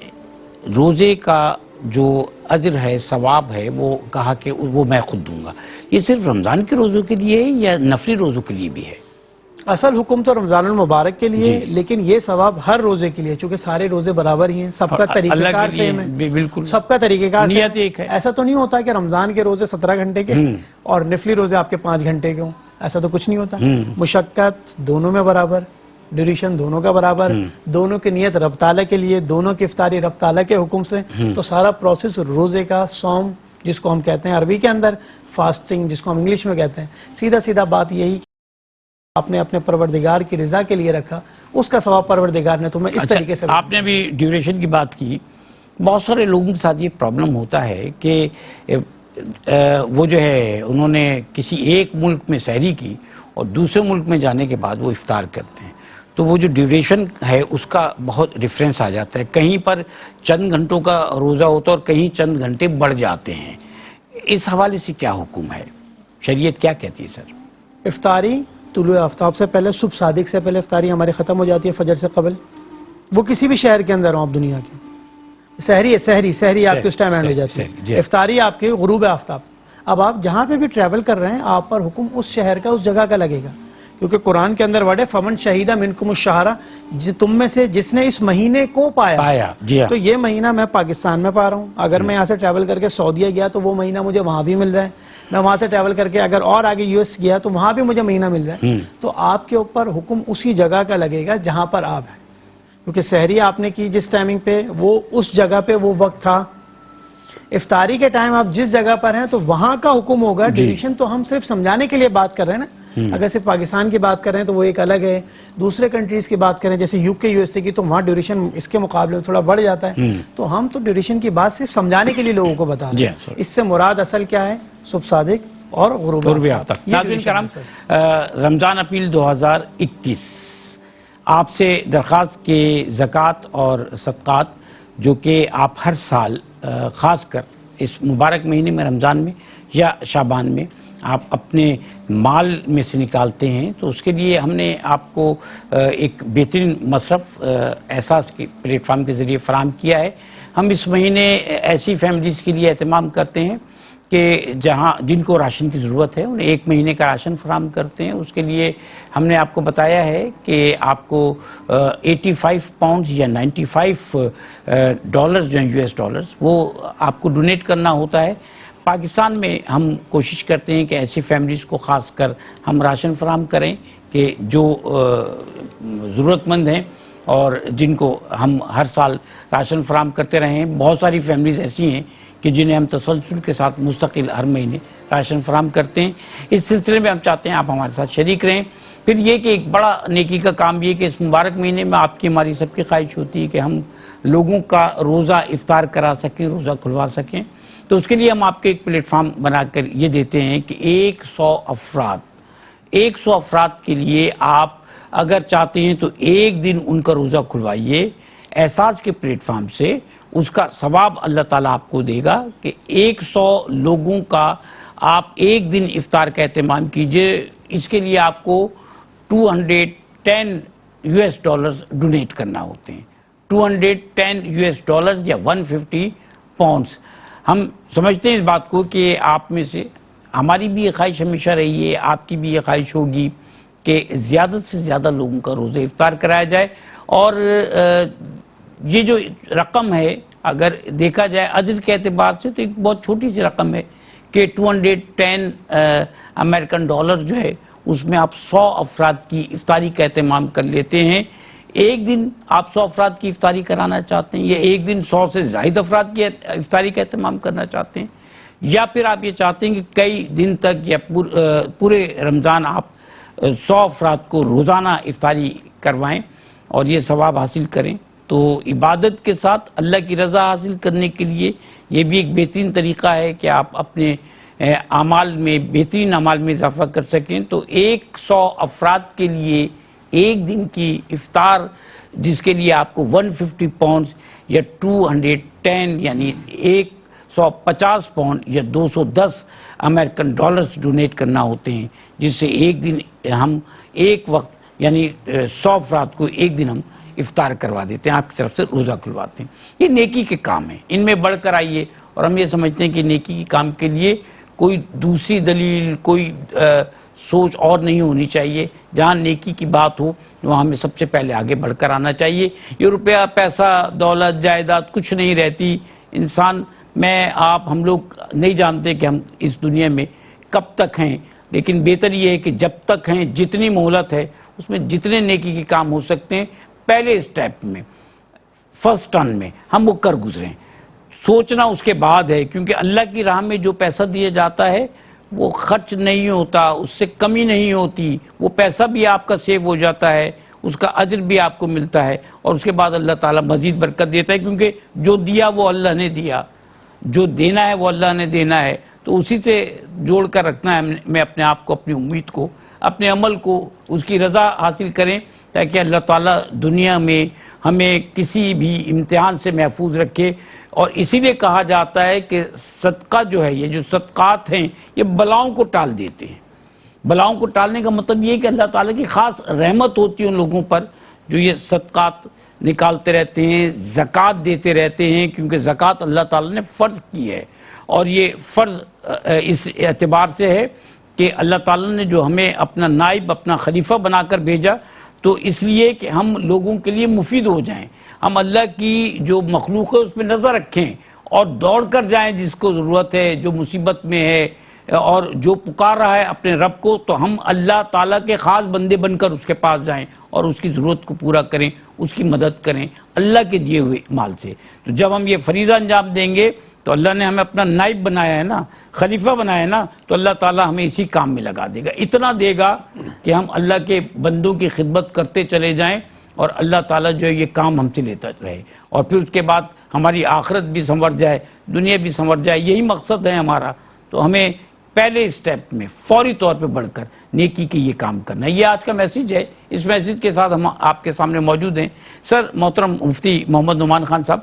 روزے کا جو اجر ہے، ثواب ہے، وہ کہا کہ وہ میں خود دوں گا. یہ صرف رمضان کے روزوں کے لیے یا نفلی روزوں کے لیے بھی ہے؟ اصل حکم تو رمضان المبارک کے لیے، لیکن یہ ثواب ہر روزے کے لیے، چونکہ سارے روزے برابر ہی ہیں، سب کا طریقہ کار سیم ہے. بالکل سب کا طریقہ کار نیت ایک ہے. ایسا تو نہیں ہوتا کہ رمضان کے روزے 17 گھنٹے کے اور نفلی روزے آپ کے 5 گھنٹے کے ہوں، ایسا تو کچھ نہیں ہوتا. مشقت دونوں میں برابر، ڈیوریشن دونوں کا برابر، دونوں کی نیت رب تعالیٰ کے لیے، دونوں کی افطاری رب تعالیٰ کے حکم سے. تو سارا پروسیس روزے کا، صوم جس کو ہم کہتے ہیں عربی کے اندر، فاسٹنگ جس کو ہم انگلش میں کہتے ہیں، سیدھا سیدھا بات یہی آپ نے اپنے پروردگار کی رضا کے لیے رکھا، اس کا ثواب پروردگار نے تمہیں اس طریقے سے. آپ نے بھی ڈیوریشن کی بات کی. بہت سارے لوگوں کے ساتھ یہ پرابلم ہوتا ہے کہ وہ جو ہے انہوں نے کسی ایک ملک میں سحری کی اور دوسرے ملک میں جانے کے بعد وہ افطار کرتے ہیں، تو وہ جو ڈیوریشن ہے اس کا بہت ڈفرینس آ جاتا ہے. کہیں پر چند گھنٹوں کا روزہ ہوتا ہے اور کہیں چند گھنٹے بڑھ جاتے ہیں. اس حوالے سے کیا حکم ہے؟ شریعت کیا کہتی ہے سر؟ افطاری طلوع آفتاب سے پہلے، صبح صادق سے پہلے افطاری ہماری ختم ہو جاتی ہے، فجر سے قبل. وہ کسی بھی شہر کے اندر ہوں آپ دنیا کے، سحری آپ کی اس ٹائم اینڈ ہو جاتی ہے. افطاری آپ کے غروب آفتاب. اب آپ جہاں پہ بھی ٹریول کر رہے ہیں آپ پر حکم اس شہر کا، اس جگہ کا لگے گا، کیونکہ قرآن کے اندر ورڈ ہے فمن شہیدہ منکم الشہرہ، تم میں سے جس نے اس مہینے کو پایا. جی ہاں. تو یہ مہینہ میں پاکستان میں پا رہا ہوں، اگر میں یہاں سے ٹریول کر کے سعودیہ گیا تو وہ مہینہ مجھے وہاں بھی مل رہا ہے، میں وہاں سے ٹریول کر کے اگر اور آگے یو ایس گیا تو وہاں بھی مجھے مہینہ مل رہا ہے. تو آپ کے اوپر حکم اسی جگہ کا لگے گا جہاں پر آپ ہیں، کیونکہ سحری آپ نے کی جس ٹائمنگ پہ وہ اس جگہ پہ وہ وقت تھا، افطاری کے ٹائم آپ جس جگہ پر ہیں تو وہاں کا حکم ہوگا. ڈیوریشن تو ہم صرف سمجھانے کے لیے بات کر رہے ہیں نا، اگر صرف پاکستان کی بات کریں تو وہ ایک الگ ہے، دوسرے کنٹریز کی بات کریں جیسے یو کے یو ایس اے کی تو وہاں ڈیوریشن اس کے مقابلے میں تھوڑا بڑھ جاتا ہے. تو ہم تو ڈیوریشن کی بات صرف سمجھانے کے لیے لوگوں کو بتا رہے ہیں. اس سے مراد اصل کیا ہے؟ صبح صادق اور غروب آفتاب. ناظرین کرام، رمضان اپیل 2021 آپ سے درخواست کے زکوٰۃ اور صدقات جو کہ آپ ہر سال خاص کر اس مبارک مہینے میں رمضان میں یا شعبان میں آپ اپنے مال میں سے نکالتے ہیں، تو اس کے لیے ہم نے آپ کو ایک بہترین مصرف احساس کے پلیٹ فارم کے ذریعے فراہم کیا ہے. ہم اس مہینے ایسی فیملیز کے لیے اہتمام کرتے ہیں کہ جن کو راشن کی ضرورت ہے انہیں ایک مہینے کا راشن فراہم کرتے ہیں. اس کے لیے ہم نے آپ کو بتایا ہے کہ آپ کو 85 پاؤنڈز یا 95 ڈالرز جو ہیں US ڈالرز وہ آپ کو ڈونیٹ کرنا ہوتا ہے. پاکستان میں ہم کوشش کرتے ہیں کہ ایسی فیملیز کو خاص کر ہم راشن فراہم کریں کہ جو ضرورت مند ہیں اور جن کو ہم ہر سال راشن فراہم کرتے رہے ہیں. بہت ساری فیملیز ایسی ہیں کہ جنہیں ہم تسلسل کے ساتھ مستقل ہر مہینے راشن فراہم کرتے ہیں. اس سلسلے میں ہم چاہتے ہیں آپ ہمارے ساتھ شریک رہیں. پھر یہ کہ ایک بڑا نیکی کا کام یہ کہ اس مبارک مہینے میں آپ کی ہماری سب کی خواہش ہوتی ہے کہ ہم لوگوں کا روزہ افطار کرا سکیں، روزہ کھلوا سکیں. تو اس کے لیے ہم آپ کے ایک پلیٹ فارم بنا کر یہ دیتے ہیں کہ 100 افراد کے لیے آپ اگر چاہتے ہیں تو ایک دن ان کا روزہ کھلوائیے. احساس کے پلیٹ فارم سے اس کا ثواب اللہ تعالیٰ آپ کو دے گا کہ 100 لوگوں کا آپ ایک دن افطار کا اہتمام کیجئے. اس کے لیے آپ کو 210 US ڈالرز ڈونیٹ کرنا ہوتے ہیں. 210 US ڈالرز یا 150 پاؤنڈز. ہم سمجھتے ہیں اس بات کو کہ آپ میں سے ہماری بھی یہ خواہش ہمیشہ رہی ہے، آپ کی بھی یہ خواہش ہوگی کہ زیادہ سے زیادہ لوگوں کا روزہ افطار کرایا جائے. اور یہ جو رقم ہے اگر دیکھا جائے اجر کے اعتبار سے تو ایک بہت چھوٹی سی رقم ہے کہ 210 امریکن ڈالر جو ہے اس میں آپ 100 افراد کی افطاری کا اہتمام کر لیتے ہیں. ایک دن آپ 100 افراد کی افطاری کرانا چاہتے ہیں یا ایک دن 100 سے زائد افراد کی افطاری کا اہتمام کرنا چاہتے ہیں، یا پھر آپ یہ چاہتے ہیں کہ کئی دن تک یا پورے رمضان آپ 100 افراد کو روزانہ افطاری کروائیں اور یہ ثواب حاصل کریں، تو عبادت کے ساتھ اللہ کی رضا حاصل کرنے کے لیے یہ بھی ایک بہترین طریقہ ہے کہ آپ اپنے اعمال میں بہترین اعمال میں اضافہ کر سکیں. تو 100 افراد کے لیے ایک دن کی افطار جس کے لیے آپ کو 150 پاؤنڈز یا 210 یعنی 150 پاؤنڈ یا 210 امریکن ڈالرز ڈونیٹ کرنا ہوتے ہیں، جس سے ایک دن ہم ایک وقت یعنی 100 افراد کو ایک دن ہم افطار کروا دیتے ہیں، آپ کی طرف سے روزہ کھلواتے ہیں. یہ نیکی کے کام ہیں، ان میں بڑھ کر آئیے. اور ہم یہ سمجھتے ہیں کہ نیکی کے کام کے لیے کوئی دوسری دلیل کوئی سوچ اور نہیں ہونی چاہیے. جہاں نیکی کی بات ہو وہاں ہمیں سب سے پہلے آگے بڑھ کر آنا چاہیے. یہ روپیہ پیسہ دولت جائیداد کچھ نہیں رہتی. انسان میں آپ ہم لوگ نہیں جانتے کہ ہم اس دنیا میں کب تک ہیں، لیکن بہتر یہ ہے کہ جب تک ہیں جتنی مہلت ہے اس میں جتنے نیکی کے کام ہو سکتے ہیں پہلے اسٹیپ میں فرسٹ ٹرن میں ہم وہ کر گزریں. سوچنا اس کے بعد ہے، کیونکہ اللہ کی راہ میں جو پیسہ دیا جاتا ہے وہ خرچ نہیں ہوتا، اس سے کمی نہیں ہوتی. وہ پیسہ بھی آپ کا سیو ہو جاتا ہے، اس کا اجر بھی آپ کو ملتا ہے، اور اس کے بعد اللہ تعالیٰ مزید برکت دیتا ہے، کیونکہ جو دیا وہ اللہ نے دیا، جو دینا ہے وہ اللہ نے دینا ہے. تو اسی سے جوڑ کر رکھنا ہے میں اپنے آپ کو، اپنی امید کو، اپنے عمل کو، اس کی رضا حاصل کریں تاکہ اللہ تعالیٰ دنیا میں ہمیں کسی بھی امتحان سے محفوظ رکھے. اور اسی لیے کہا جاتا ہے کہ صدقہ جو ہے، یہ جو صدقات ہیں یہ بلاؤں کو ٹال دیتے ہیں. بلاؤں کو ٹالنے کا مطلب یہ ہے کہ اللہ تعالیٰ کی خاص رحمت ہوتی ہے ان لوگوں پر جو یہ صدقات نکالتے رہتے ہیں، زکوٰۃ دیتے رہتے ہیں، کیونکہ زکوٰۃ اللہ تعالیٰ نے فرض کی ہے. اور یہ فرض اس اعتبار سے ہے کہ اللہ تعالیٰ نے جو ہمیں اپنا نائب، اپنا خلیفہ بنا کر بھیجا تو اس لیے کہ ہم لوگوں کے لیے مفید ہو جائیں، ہم اللہ کی جو مخلوق ہے اس پہ نظر رکھیں اور دوڑ کر جائیں جس کو ضرورت ہے، جو مصیبت میں ہے اور جو پکار رہا ہے اپنے رب کو، تو ہم اللہ تعالیٰ کے خاص بندے بن کر اس کے پاس جائیں اور اس کی ضرورت کو پورا کریں، اس کی مدد کریں اللہ کے دیے ہوئے مال سے۔ تو جب ہم یہ فریضہ انجام دیں گے تو اللہ نے ہمیں اپنا نائب بنایا ہے نا، خلیفہ بنایا ہے نا، تو اللہ تعالیٰ ہمیں اسی کام میں لگا دے گا، اتنا دے گا کہ ہم اللہ کے بندوں کی خدمت کرتے چلے جائیں اور اللہ تعالیٰ جو ہے یہ کام ہم سے لیتا رہے، اور پھر اس کے بعد ہماری آخرت بھی سنور جائے، دنیا بھی سنور جائے، یہی مقصد ہے ہمارا۔ تو ہمیں پہلے اسٹیپ میں فوری طور پہ بڑھ کر نیکی کے یہ کام کرنا ہے۔ یہ آج کا میسیج ہے، اس میسیج کے ساتھ ہم آپ کے سامنے موجود ہیں۔ سر محترم مفتی محمد نعمان خان صاحب،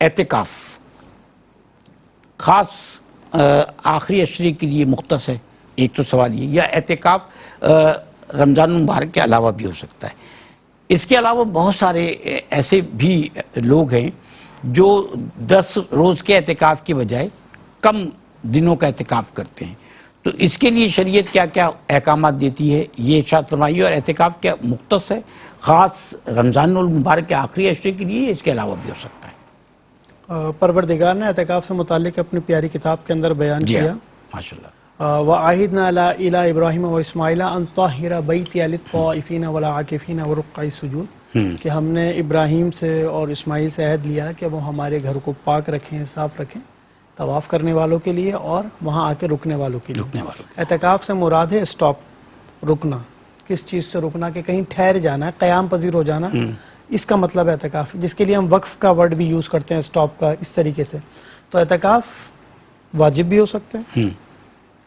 اعتکاف خاص آخری عشرے کے لیے مختص ہے، ایک تو سوال یہ، یا اعتکاف رمضان المبارک کے علاوہ بھی ہو سکتا ہے؟ اس کے علاوہ بہت سارے ایسے بھی لوگ ہیں جو 10 روز کے اعتکاف کی بجائے کم دنوں کا اعتکاف کرتے ہیں، تو اس کے لیے شریعت کیا کیا احکامات دیتی ہے یہ ارشاد فرمائیے، اور اعتکاف کیا مختص ہے خاص رمضان المبارک کے آخری عشرے کے لیے، اس کے علاوہ بھی ہو سکتا ہے؟ پروردگار نے اعتکاف سے متعلق اپنی پیاری کتاب کے اندر بیان کیا، ماشاءاللہ، وَعَاهِدْنَا إِلَىٰ إِبْرَاهِيمَ وَإِسْمَاعِيلَ أَن طَهِّرَ بَيْتِيَ لِلطَّائِفِينَ وَالْعَاكِفِينَ وَرُكَّعِ السُّجُودِ، کہ ہم نے ابراہیم سے اور اسماعیل سے عہد لیا کہ وہ ہمارے گھر کو پاک رکھیں، صاف رکھیں، طواف کرنے والوں کے لیے اور وہاں آ کے رکنے والوں کے لیے۔ اعتکاف سے مراد ہے اسٹاپ، رکنا، کس چیز سے رکنا؟ کہ کہیں ٹھہر جانا ہے، قیام پذیر ہو جانا، اس کا مطلب اعتکاف، جس کے لیے ہم وقف کا ورڈ بھی یوز کرتے ہیں، اسٹاپ کا، اس طریقے سے۔ تو اعتکاف واجب بھی ہو سکتا ہے،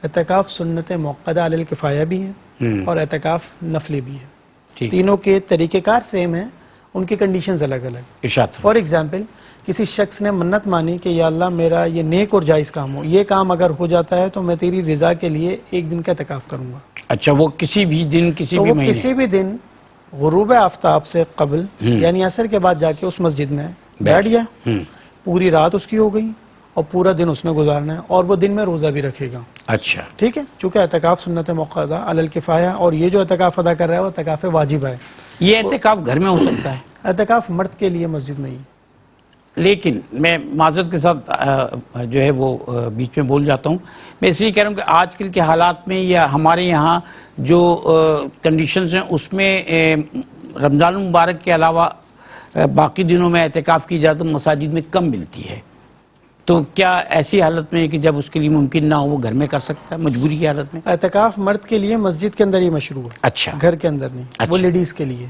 اعتکاف سنت موقدہ علی الکفایہ بھی ہے، اور اعتکاف نفلی بھی ہے۔ تینوں کے طریقہ کار سیم ہیں، ان کی کنڈیشنز الگ الگ۔ فار ایگزامپل، کسی شخص نے منت مانی کہ یا اللہ میرا یہ نیک اور جائز کام ہو، یہ کام اگر ہو جاتا ہے تو میں تیری رضا کے لیے ایک دن کا اعتکاف کروں گا۔ اچھا، وہ کسی بھی دن، کسی بھی مہینے، کسی بھی دن غروب آفتاب سے قبل یعنی عصر کے بعد جا کے اس مسجد میں بیٹھ گیا، پوری رات اس کی ہو گئی اور پورا دن اس نے گزارنا ہے، اور وہ دن میں روزہ بھی رکھے گا۔ اچھا، ٹھیک ہے، چونکہ اعتکاف سنت موقدہ علی الکفایہ، اور یہ جو اعتکاف ادا کر رہا ہے وہ اعتکاف واجب ہے۔ یہ اعتکاف گھر میں ہو سکتا ہے؟ اعتکاف مرد کے لیے مسجد میں ہی، لیکن میں معذرت کے ساتھ جو ہے وہ بیچ میں بول جاتا ہوں، میں اس لیے کہہ رہا ہوں کہ آج کل کے حالات میں یا ہمارے یہاں جو کنڈیشنز ہیں اس میں رمضان المبارک کے علاوہ باقی دنوں میں اعتکاف کی اجازت مساجد میں کم ملتی ہے، تو کیا ایسی حالت میں ہے کہ جب اس کے لیے ممکن نہ ہو وہ گھر میں کر سکتا ہے مجبوری کی حالت میں؟ اعتکاف مرد کے لیے مسجد کے اندر ہی مشروع ہے، اچھا، گھر کے اندر نہیں، وہ لیڈیز کے لیے۔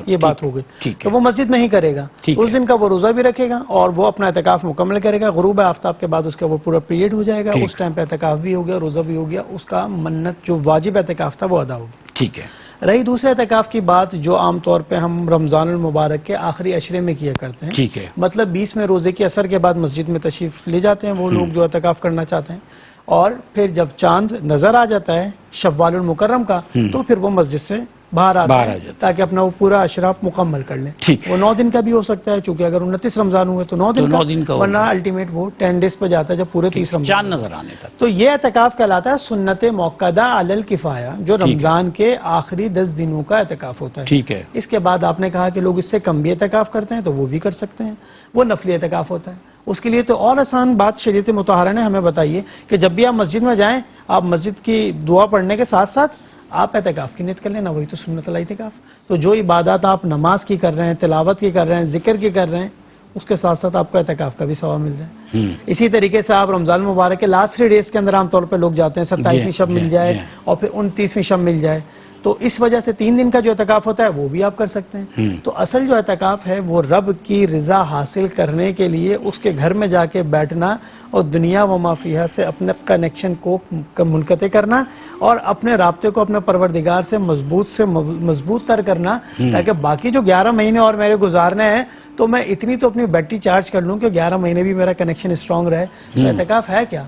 یہ بات ہو گئی، تو وہ مسجد میں ہی کرے گا، اس دن کا وہ روزہ بھی رکھے گا اور وہ اپنا اعتکاف مکمل کرے گا۔ غروب آفتاب کے بعد اس کا وہ پورا پیریڈ ہو جائے گا، اس ٹائم پہ اعتکاف بھی ہو گیا، روزہ بھی ہو گیا، اس کا منت جو واجب اعتکاف تھا وہ ادا ہوگی۔ ٹھیک ہے۔ رہی دوسرے اعتکاف کی بات جو عام طور پہ ہم رمضان المبارک کے آخری عشرے میں کیا کرتے ہیں، ٹھیک ہے، مطلب 20ویں روزے کے اثر کے بعد مسجد میں تشریف لے جاتے ہیں وہ لوگ جو اعتکاف کرنا چاہتے ہیں، اور پھر جب چاند نظر آ جاتا ہے شوال المکرم کا تو پھر وہ مسجد سے باہر آتا ہے تاکہ اپنا وہ پورا اشراف مکمل کر لیں۔ وہ 9 دن کا بھی ہو سکتا ہے، چونکہ اگر 29 رمضان ہوئے تو 9 دن کا، ورنہ الٹیمیٹ وہ 10 ڈیز پہ جاتا ہے جب پورے 30 رمضان چاند نظر آنے تک۔ تو یہ اعتکاف کہلاتا ہے سنت موقدہ علی الکفایہ، جو رمضان کے آخری 10 دنوں کا اعتکاف ہوتا ہے۔ ٹھیک ہے۔ اس کے بعد آپ نے کہا کہ لوگ اس سے کم بھی اعتکاف کرتے ہیں تو وہ بھی کر سکتے ہیں، وہ نفلی اعتکاف ہوتا ہے۔ اس کے لیے تو اور آسان بات شریعت مطہرہ نے ہمیں بتائی ہے کہ جب بھی آپ مسجد میں جائیں، آپ مسجد کی دعا پڑھنے کے ساتھ ساتھ آپ اعتکاف کی نیت کر لینا، وہی تو سنت الاعتکاف۔ تو جو عبادات آپ نماز کی کر رہے ہیں، تلاوت کی کر رہے ہیں، ذکر کی کر رہے ہیں، اس کے ساتھ ساتھ آپ کو اعتکاف کا بھی ثواب مل رہا ہے۔ اسی طریقے سے آپ رمضان مبارک کے لاسٹ 3 ڈیز کے اندر عام طور پہ لوگ جاتے ہیں، 27ویں شب مل جائے اور پھر 29ویں شب مل جائے، تو اس وجہ سے 3 دن کا جو اعتکاف ہوتا ہے وہ بھی آپ کر سکتے ہیں۔ تو اصل جو اعتکاف ہے وہ رب کی رضا حاصل کرنے کے لیے اس کے گھر میں جا کے بیٹھنا اور دنیا و ما فیہا سے اپنے کنیکشن کو منقطع کرنا اور اپنے رابطے کو اپنے پروردگار سے مضبوط تر کرنا، تاکہ باقی جو 11 مہینے اور میرے گزارنے ہیں تو میں اتنی تو اپنی بیٹری چارج کر لوں کہ 11 مہینے بھی میرا کنیکشن اسٹرانگ رہے۔ تو اعتکاف ہے کیا؟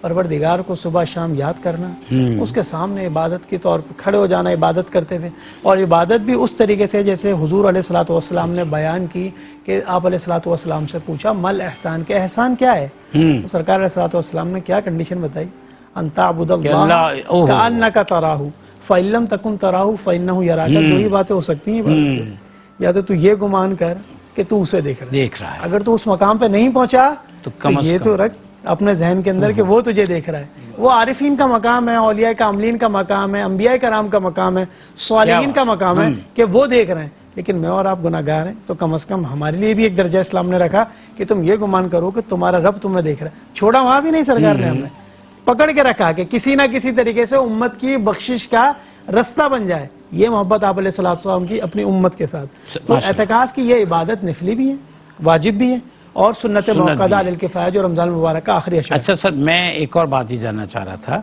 پروردگار کو صبح شام یاد کرنا، اس کے سامنے عبادت کے طور پہ کھڑے ہو جانا عبادت کرتے ہوئے، اور عبادت بھی اس طریقے سے جیسے حضور علیہ الصلوۃ والسلام نے بیان کی کہ آپ علیہ الصلوۃ والسلام سے پوچھا مل احسان، کہ احسان کیا ہے؟ تو سرکار علیہ الصلوۃ والسلام نے کیا کنڈیشن بتائی؟ ان تعبد اللہ کأنک تراہ فإن لم تکن تراہ فإنہ یراک. دو ہی باتیں ہو سکتی ہیں عبادت میں. یا تو یہ گمان کر کہ تو اسے دیکھ رہا ہے, اگر تو اس مقام پہ نہیں پہنچا تو یہ تو رکھ اپنے ذہن کے اندر کہ وہ تجھے دیکھ رہا ہے. وہ عارفین کا مقام ہے, اولیاء کاملین کا مقام ہے, انبیاء کرام کا مقام ہے, صالحین کا مقام ہے کہ وہ دیکھ رہے ہیں. لیکن میں اور آپ گناہ گار ہیں, تو کم از کم ہمارے لیے بھی ایک درجہ اسلام نے رکھا کہ تم یہ گمان کرو کہ تمہارا رب تمہیں دیکھ رہا ہے. چھوڑا وہاں بھی نہیں سرکار نے, ہمیں پکڑ کے رکھا کہ کسی نہ کسی طریقے سے امت کی بخشش کا رستہ بن جائے. یہ محبت آپ علیہ السلام کی اپنی امت کے ساتھ. تو اعتکاف کی یہ عبادت نفلی بھی ہے, واجب بھی ہے, اور سنت موقدہ علی الکفایہ جو رمضان المبارک کا آخری اشرا. اچھا سر, میں ایک اور بات ہی جاننا چاہ رہا تھا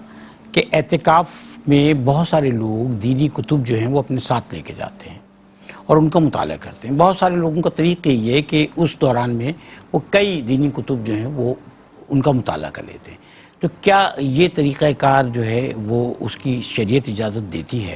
کہ اعتکاف میں بہت سارے لوگ دینی کتب جو ہیں وہ اپنے ساتھ لے کے جاتے ہیں اور ان کا مطالعہ کرتے ہیں. بہت سارے لوگوں کا طریقہ یہ ہے کہ اس دوران میں وہ کئی دینی کتب جو ہیں وہ ان کا مطالعہ کر لیتے ہیں. تو کیا یہ طریقہ کار جو ہے وہ اس کی شریعت اجازت دیتی ہے؟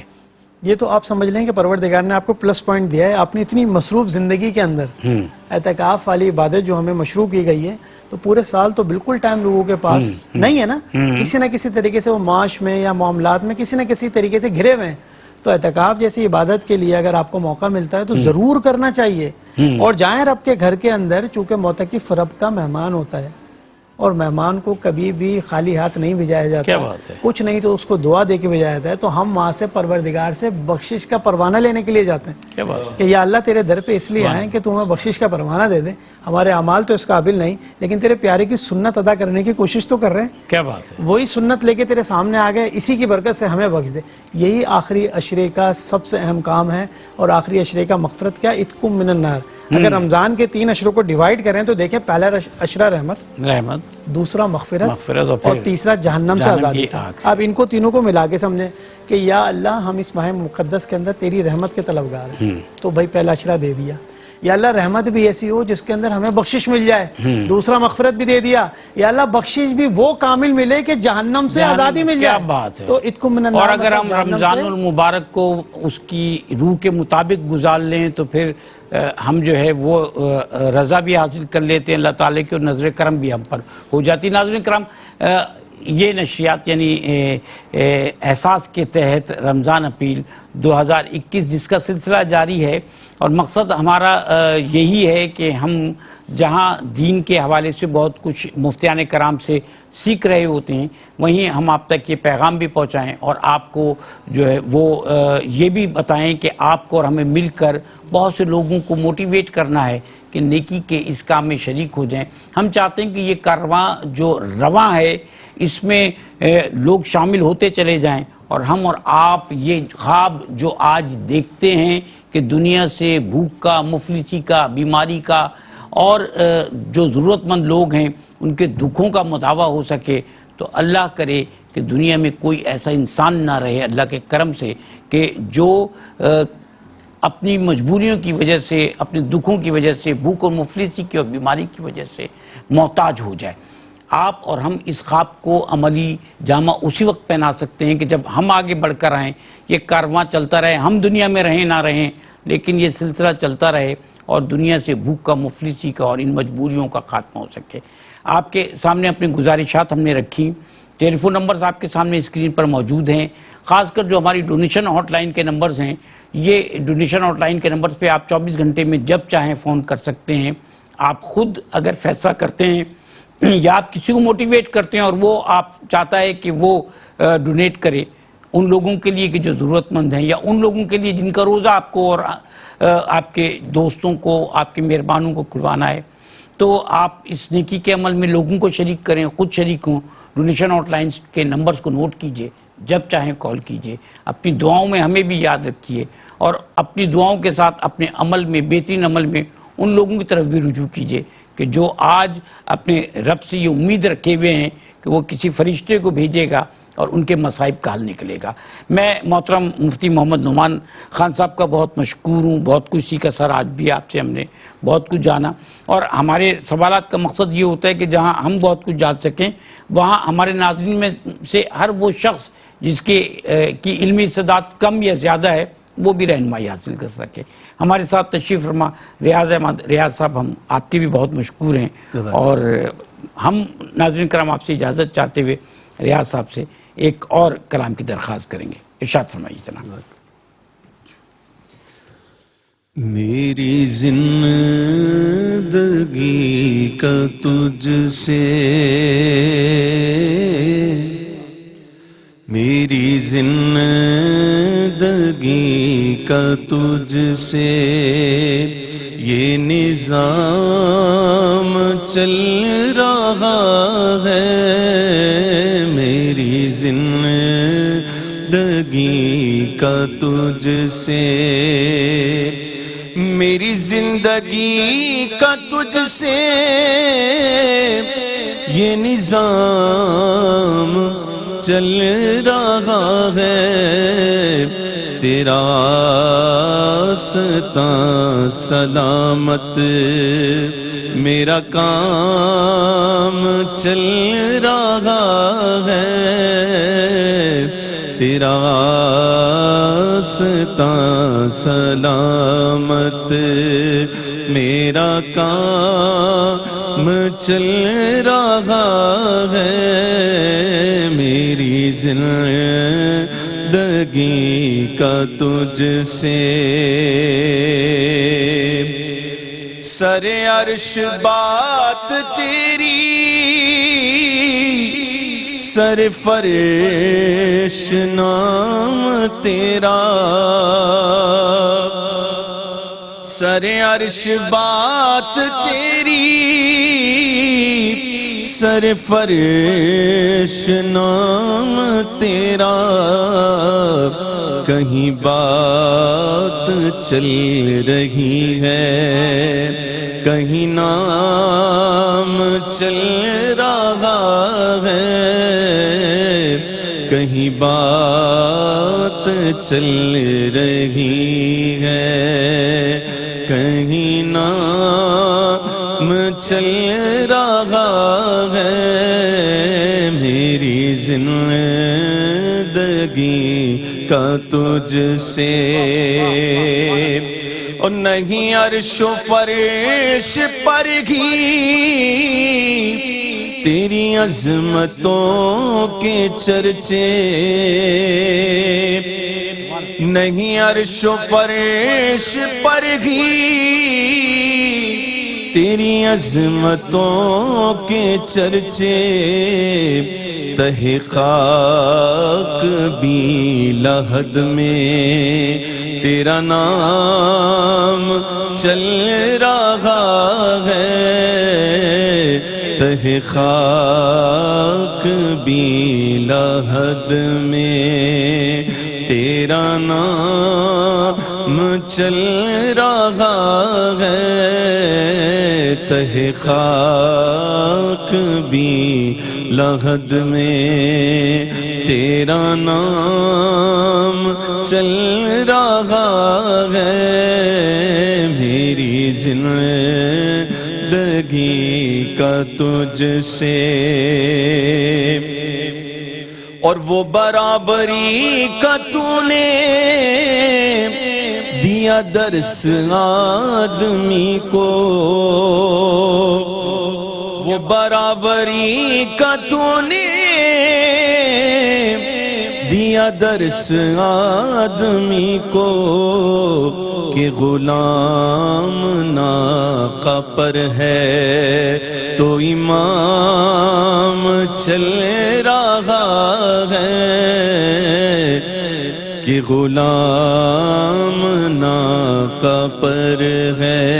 یہ تو آپ سمجھ لیں کہ پروردگار نے آپ کو پلس پوائنٹ دیا ہے. آپ نے اتنی مصروف زندگی کے اندر اعتکاف والی عبادت جو ہمیں مشروع کی گئی ہے, تو پورے سال تو بالکل ٹائم لوگوں کے پاس نہیں ہے نا. کسی نہ کسی طریقے سے وہ معاش میں یا معاملات میں کسی نہ کسی طریقے سے گھرے ہوئے ہیں. تو اعتکاف جیسی عبادت کے لیے اگر آپ کو موقع ملتا ہے تو ضرور کرنا چاہیے. اور جائیں رب کے گھر کے اندر, چونکہ معتکف رب کا مہمان ہوتا ہے, اور مہمان کو کبھی بھی خالی ہاتھ نہیں بھیجایا جاتا. کچھ نہیں تو اس کو دعا دے کے بھیجایا جاتا ہے. تو ہم وہاں سے پروردگار سے بخشش کا پروانہ لینے کے لیے جاتے ہیں کہ یا اللہ تیرے در پہ اس لیے آئیں کہ تو ہمیں بخشش کا پروانہ دے دے. ہمارے اعمال تو اس قابل نہیں, لیکن تیرے پیارے کی سنت ادا کرنے کی کوشش تو کر رہے ہیں. کیا بات ہے, وہی سنت لے کے تیرے سامنے آ گئے, اسی کی برکت سے ہمیں بخش دے. یہی آخری عشرے کا سب سے اہم کام ہے. اور آخری عشرے کا مغفرت کیا, اتقم من النار. اگر رمضان کے 3 عشروں کو ڈیوائیڈ کریں تو دیکھیں, پہلا عشرہ رحمت, دوسرا مغفرت, اور تیسرا جہنم سے آزادی. اب ان کو تینوں کو ملا کے سمجھیں کہ یا اللہ ہم اس ماہ مقدس کے اندر تیری رحمت کے طلبگار ہیں. تو بھائی پہلا عشرہ دے دیا. یا اللہ رحمت بھی ایسی ہو جس کے اندر ہمیں بخشش مل جائے. دوسرا مغفرت بھی دے دیا. یا اللہ بخشش بھی وہ کامل ملے کہ جہنم سے آزادی مل جائے. بات ہے. تو اتقم من النار. اور اگر ہم رمضان المبارک کو اس کی روح کے مطابق گزار لیں تو پھر ہم جو ہے وہ رضا بھی حاصل کر لیتے ہیں اللہ تعالیٰ کی, اور نظر کرم بھی ہم پر ہو جاتی. ناظرین کرام, یہ نشریات یعنی احساس کے تحت رمضان اپیل 2021 جس کا سلسلہ جاری ہے, اور مقصد ہمارا یہی ہے کہ ہم جہاں دین کے حوالے سے بہت کچھ مفتیان کرام سے سیکھ رہے ہوتے ہیں, وہیں ہم آپ تک یہ پیغام بھی پہنچائیں, اور آپ کو جو ہے وہ یہ بھی بتائیں کہ آپ کو اور ہمیں مل کر بہت سے لوگوں کو موٹیویٹ کرنا ہے کہ نیکی کے اس کام میں شریک ہو جائیں. ہم چاہتے ہیں کہ یہ کارواں جو رواں ہے اس میں لوگ شامل ہوتے چلے جائیں, اور ہم اور آپ یہ خواب جو آج دیکھتے ہیں کہ دنیا سے بھوک کا, مفلسی کا, بیماری کا, اور جو ضرورت مند لوگ ہیں ان کے دکھوں کا مداوع ہو سکے, تو اللہ کرے کہ دنیا میں کوئی ایسا انسان نہ رہے اللہ کے کرم سے کہ جو اپنی مجبوریوں کی وجہ سے, اپنے دکھوں کی وجہ سے, بھوک اور مفلسی کی اور بیماری کی وجہ سے محتاج ہو جائے. آپ اور ہم اس خواب کو عملی جامہ اسی وقت پہنا سکتے ہیں کہ جب ہم آگے بڑھ کر آئیں, یہ کارواں چلتا رہے, ہم دنیا میں رہیں نہ رہیں, لیکن یہ سلسلہ چلتا رہے اور دنیا سے بھوک کا, مفلسی کا اور ان مجبوریوں کا خاتمہ ہو سکے. آپ کے سامنے اپنی گزارشات ہم نے رکھی. ٹیلی فون نمبرز آپ کے سامنے اسکرین پر موجود ہیں. خاص کر جو ہماری ڈونیشن ہاٹ لائن کے نمبرز ہیں, یہ ڈونیشن ہاٹ لائن کے نمبرز پہ آپ 24 گھنٹے میں جب چاہیں فون کر سکتے ہیں. آپ خود اگر فیصلہ کرتے ہیں یا آپ کسی کو موٹیویٹ کرتے ہیں اور وہ آپ چاہتا ہے کہ وہ ڈونیٹ کرے ان لوگوں کے لیے کہ جو ضرورت مند ہیں, یا ان لوگوں کے لیے جن کا روزہ آپ کو اور آپ کے دوستوں کو, آپ کے مہربانوں کو کھلوانا ہے, تو آپ اس نیکی کے عمل میں لوگوں کو شریک کریں, خود شریک ہوں. ڈونیشن ہاٹ لائنز کے نمبرز کو نوٹ کیجئے, جب چاہیں کال کیجئے. اپنی دعاؤں میں ہمیں بھی یاد رکھیے, اور اپنی دعاؤں کے ساتھ اپنے عمل میں, بہترین عمل میں ان لوگوں کی طرف بھی رجوع کیجئے کہ جو آج اپنے رب سے یہ امید رکھے ہوئے ہیں کہ وہ کسی فرشتے کو بھیجے گا اور ان کے مصائب کا حل نکلے گا. میں محترم مفتی محمد نعمان خان صاحب کا بہت مشکور ہوں. بہت کچھ سیکھا سر, آج بھی آپ سے ہم نے بہت کچھ جانا, اور ہمارے سوالات کا مقصد یہ ہوتا ہے کہ جہاں ہم بہت کچھ جان سکیں وہاں ہمارے ناظرین میں سے ہر وہ شخص جس کی علمی استعداد کم یا زیادہ ہے وہ بھی رہنمائی حاصل کر سکے. ہمارے ساتھ تشریف فرما ریاض احمد. ریاض صاحب, ہم آپ کے بھی بہت مشکور ہیں, اور ہم ناظرین کرام آپ سے اجازت چاہتے ہوئے ریاض صاحب سے ایک اور کلام کی درخواست کریں گے. ارشاد فرمائیے جناب. میری زندگی کا تجھ سے، میری زندگی کا تجھ سے یہ نظام چل رہا ہے. میری زندگی کا تجھ سے، میری زندگی کا تجھ سے یہ نظام چل رہا ہے. تیرا راستہ سلامت میرا کام چل رہا ہے. تیرا راستہ سلامت میرا کام چل رہا ہے. میری زندگی کا تجھ سے، سر عرش بات تیری، سر فرش نام تیرا. سر عرش بات تیری، سر فرش نام تیرا. کہیں بات چل رہی ہے، کہیں نام چل رہا ہے. کہیں بات چل رہی ہے، کہیں نام چل رہا ہے. میری زندگی کا تجھ سے، اور نہیں عرش و فرش پر ہی تیری عظمتوں کے چرچے. نہیں عرش و فرش پر ہی تیری عظمتوں کے چرچے. تہ خاک بھی لحد میں تیرا نام چل رہا ہے. تہ خاک بھی لحد میں تیرا نام چل رہا ہے. تہ خاک بھی لحد میں تیرا نام چل رہا ہے. میری زندگی کا تجھ سے، اور وہ برابری کا تو نے دیا درس آدمی کو. وہ برابری کا تو نے دیا درس آدمی کو، کہ غلام ناقہ پر ہے تو امام چل رہا ہے. کہ غلام ناقہ پر ہے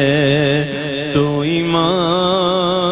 تو امام